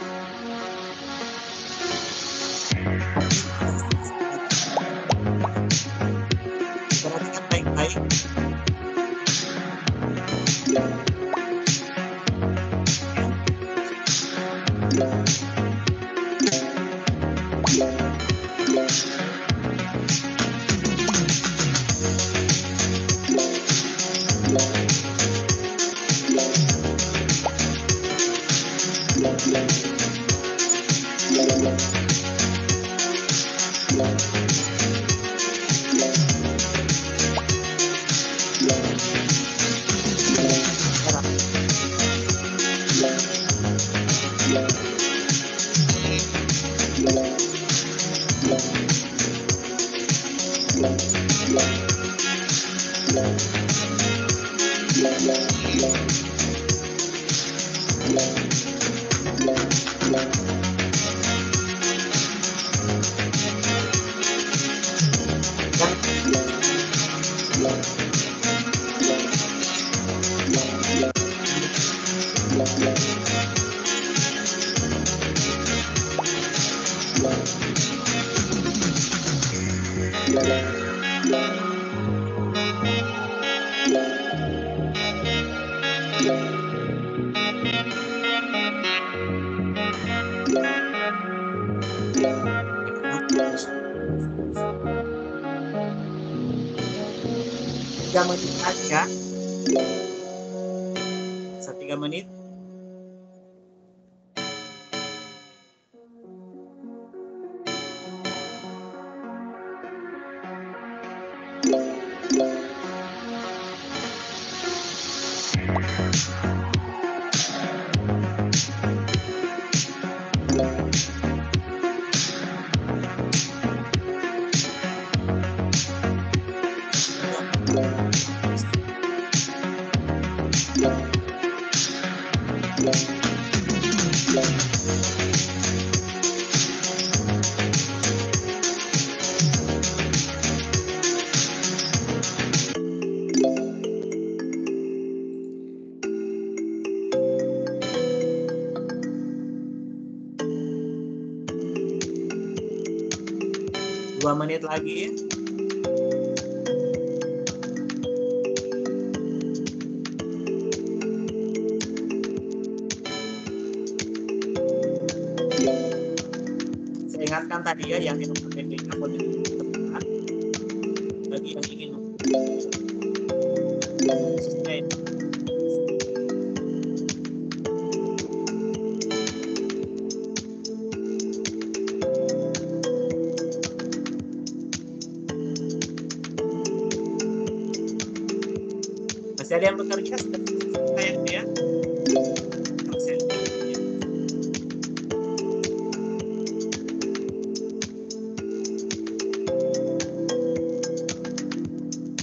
Tiga menit aja. Bisa 3 menit. Dua menit lagi. Saya ingatkan tadi ya, yang minum PPK boleh tepat bagi yang ingin khususnya ini. Masih ada yang bekerja kayak dia.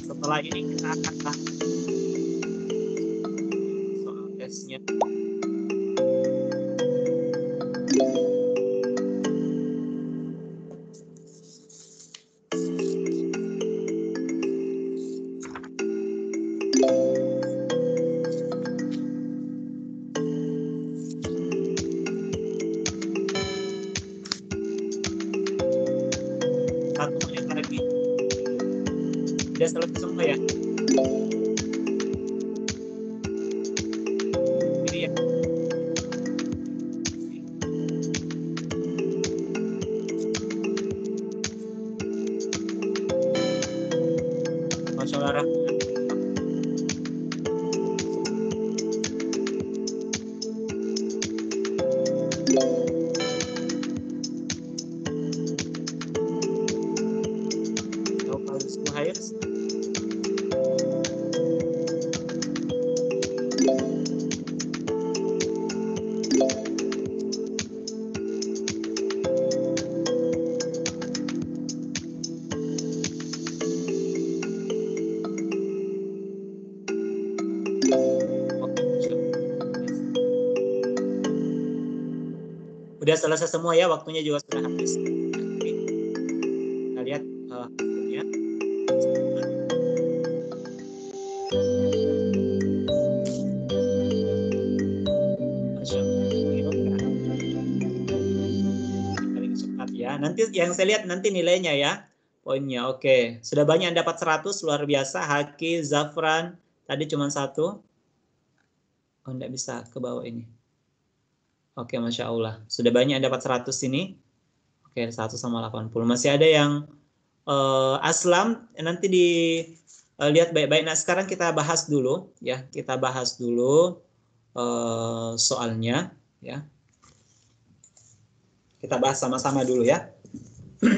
Setelah ini kita akan bahas soal tesnya. Sudah selesai semua ya? Ini ya. Masalah Udah selesai semua ya, waktunya juga sudah habis. Kita lihat hasilnya. Paling cepat ya. Nanti yang saya lihat nanti nilainya ya. Poinnya oke. Sudah banyak yang dapat 100, luar biasa. Haki, Zafran, tadi cuma 1. Oh, enggak bisa ke bawah ini. Oke, Masya Allah. Sudah banyak dapat 100 ini. Oke, 1 sama 80. Masih ada yang Aslam, nanti lihat baik-baik. Nah, sekarang kita bahas dulu ya. Kita bahas dulu soalnya ya. Kita bahas sama-sama dulu ya.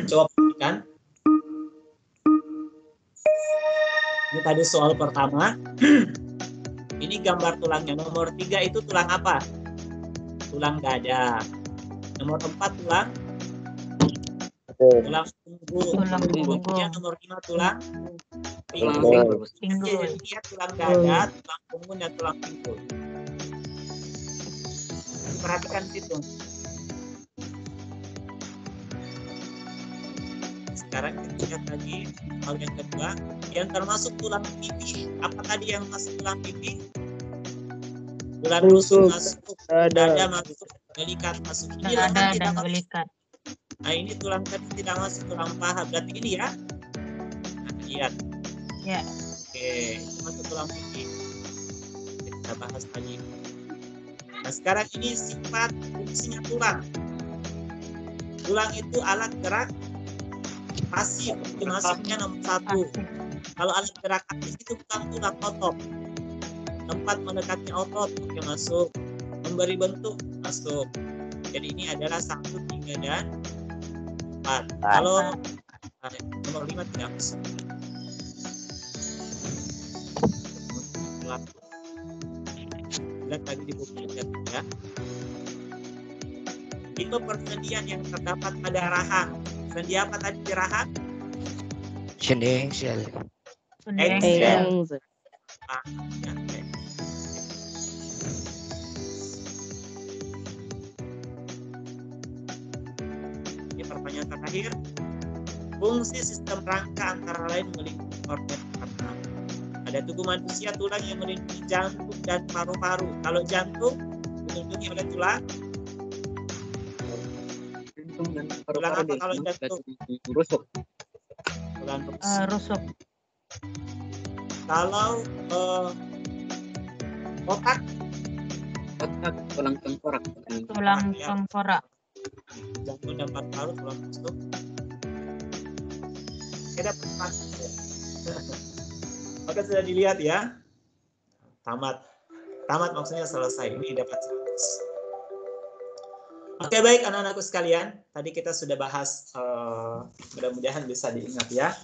Coba perhatikan. Ini tadi soal pertama. Ini gambar tulangnya. Nomor 3 itu tulang apa? Tulang dada. Nomor 4 tulang punggung. Tulang punggung. Kemudian nomor 5 tulang Pinggul. Pinggul. Jadi lihat tulang dada, tulang punggung, dan tulang pinggul. Perhatikan situ. Sekarang kita lihat lagi hal yang kedua, yang termasuk tulang pipi. Apa tadi yang masuk tulang pipi? Tulang rusuk masuk, dada masuk, belikat masuk. Ini Dada lengan tidak dan masuk. belikat. Nah, ini tulang tadi tidak masuk, tulang paha. Berarti ini ya. Nah, lihat. Ya. Oke, itu masuk tulang pipi. Kita bahas tadi. Nah, sekarang ini sifat fungsinya tulang. Tulang itu alat gerak pasif, masuknya nomor 1. Kalau alat gerak aktif itu bukan tulang, otot. Tempat mendekatnya otot, oke, masuk. Memberi bentuk, masuk. Jadi ini adalah 1, 3, dan 4. Kalau nomor 5 tidak masuk. Lihat lagi di buku ya. 5 persendian yang terdapat pada rahang. Sendi apa tadi di rahang? Sendi engsel. Engsel. Ah, ya, oke. Ini pertanyaan terakhir. Fungsi sistem rangka antara lain melindungi organ internal. Pada tubuh manusia tulang yang melindungi jantung dan paru-paru. Kalau jantung dilindungi oleh tulang. Tulang apa kalau jantung? Rusuk. Tulang rusuk. Rusuk. Kalau otak? Otak, tulang tengkorak. Tulang tengkorak. Jantung dan paru-paru, tulang rusuk. Saya dapat 4. Oke, sudah dilihat ya. Tamat maksudnya selesai. Ini dapat 100. Oke, baik anak-anakku sekalian. Tadi kita sudah bahas, mudah-mudahan bisa diingat ya.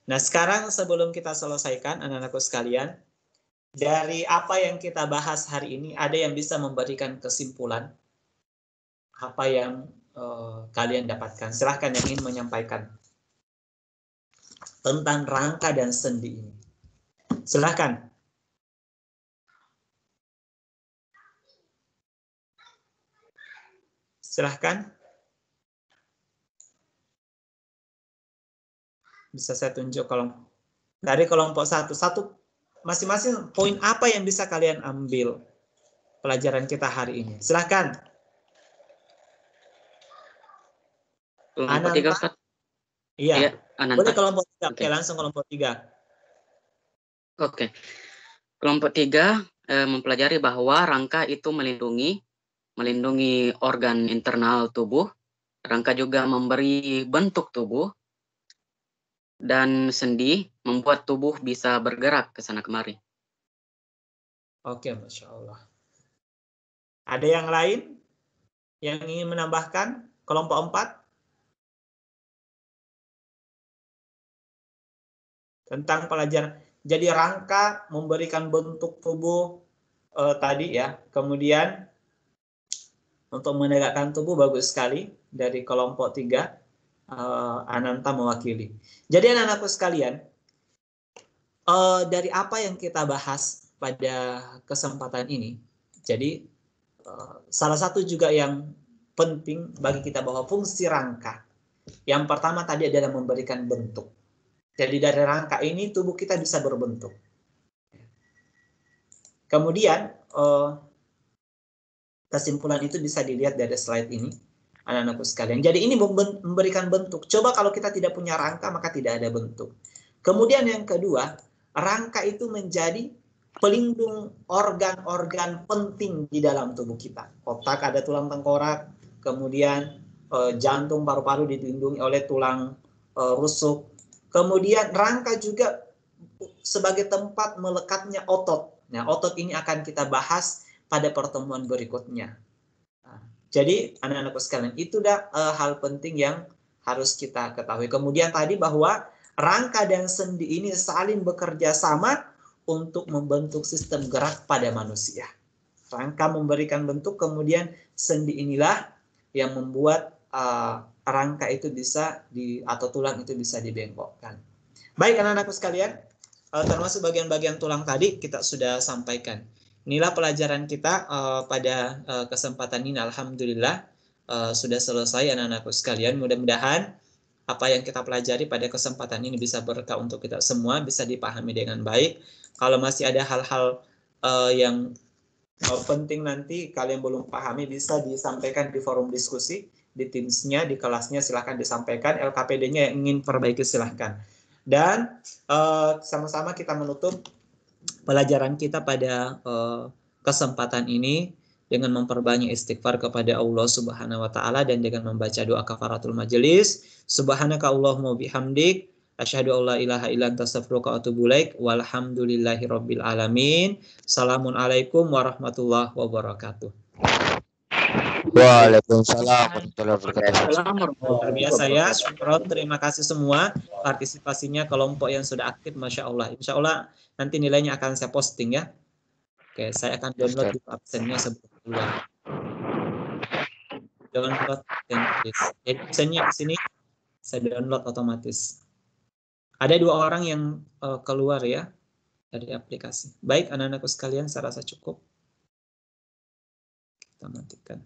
Nah, sekarang sebelum kita selesaikan anak-anakku sekalian, dari apa yang kita bahas hari ini, ada yang bisa memberikan kesimpulan apa yang kalian dapatkan. Silahkan yang ingin menyampaikan tentang rangka dan sendi ini. Silahkan. Silahkan. Bisa saya tunjuk dari kelompok 1. Masing-masing poin apa yang bisa kalian ambil pelajaran kita hari ini. Silahkan. Kelompok 3, Ustaz. Iya. Ananta. Boleh kelompok 3. Oke. Langsung kelompok 3. Oke. Kelompok 3 mempelajari bahwa rangka itu melindungi organ internal tubuh. Rangka juga memberi bentuk tubuh. Dan sendi membuat tubuh bisa bergerak ke sana kemari. Oke, Masya Allah. Ada yang lain yang ingin menambahkan? Kelompok 4? Tentang pelajaran. Jadi rangka memberikan bentuk tubuh tadi ya. Kemudian untuk menegakkan tubuh bagus sekali dari kelompok 3. Ananta mewakili. Jadi anak-anakku sekalian, dari apa yang kita bahas pada kesempatan ini, jadi salah satu juga yang penting bagi kita bahwa fungsi rangka. Yang pertama tadi adalah memberikan bentuk. Jadi dari rangka ini tubuh kita bisa berbentuk. Kemudian kesimpulan itu bisa dilihat dari slide ini, anak-anakku sekalian. Jadi ini memberikan bentuk. Coba kalau kita tidak punya rangka, maka tidak ada bentuk. Kemudian yang kedua, rangka itu menjadi pelindung organ-organ penting di dalam tubuh kita. Otak ada tulang tengkorak, kemudian jantung, paru-paru dilindungi oleh tulang rusuk. Kemudian rangka juga sebagai tempat melekatnya otot. Nah, otot ini akan kita bahas pada pertemuan berikutnya. Nah, jadi anak-anakku sekalian, itu dah hal penting yang harus kita ketahui. Kemudian tadi bahwa rangka dan sendi ini saling bekerja sama untuk membentuk sistem gerak pada manusia. Rangka memberikan bentuk, kemudian sendi inilah yang membuat rangka itu bisa atau tulang itu bisa dibengkokkan. Baik anak-anakku sekalian, termasuk bagian-bagian tulang tadi kita sudah sampaikan. Inilah pelajaran kita pada kesempatan ini. Alhamdulillah sudah selesai anak-anakku sekalian. Mudah-mudahan apa yang kita pelajari pada kesempatan ini bisa berkah untuk kita semua, bisa dipahami dengan baik. Kalau masih ada hal-hal yang penting nanti kalian belum pahami, bisa disampaikan di forum diskusi, di Teams-nya, di kelasnya, silahkan disampaikan. LKPD-nya yang ingin perbaiki silahkan. Dan sama-sama kita menutup pelajaran kita pada kesempatan ini dengan memperbanyak istighfar kepada Allah Subhanahu wa taala dan dengan membaca doa kafaratul majelis. Subhanaka Allahumma bihamdik asyhadu an la ilaha illa anta astaghfiruka wa atubu ilaik. Walhamdulillahirabbil alamin. Assalamualaikum warahmatullahi wabarakatuh. Waalaikumsalam warahmatullahi wabarakatuh. Luar biasa ya, syukron, terima kasih semua partisipasinya, kelompok yang sudah aktif, Masya Allah. Insya Allah nanti nilainya akan saya posting ya. Oke, saya akan download di absennya sebelum keluar. Download jadi absennya di sini saya download otomatis. Ada 2 orang yang keluar ya dari aplikasi. Baik anak-anakku sekalian, saya rasa cukup. Kita matikan.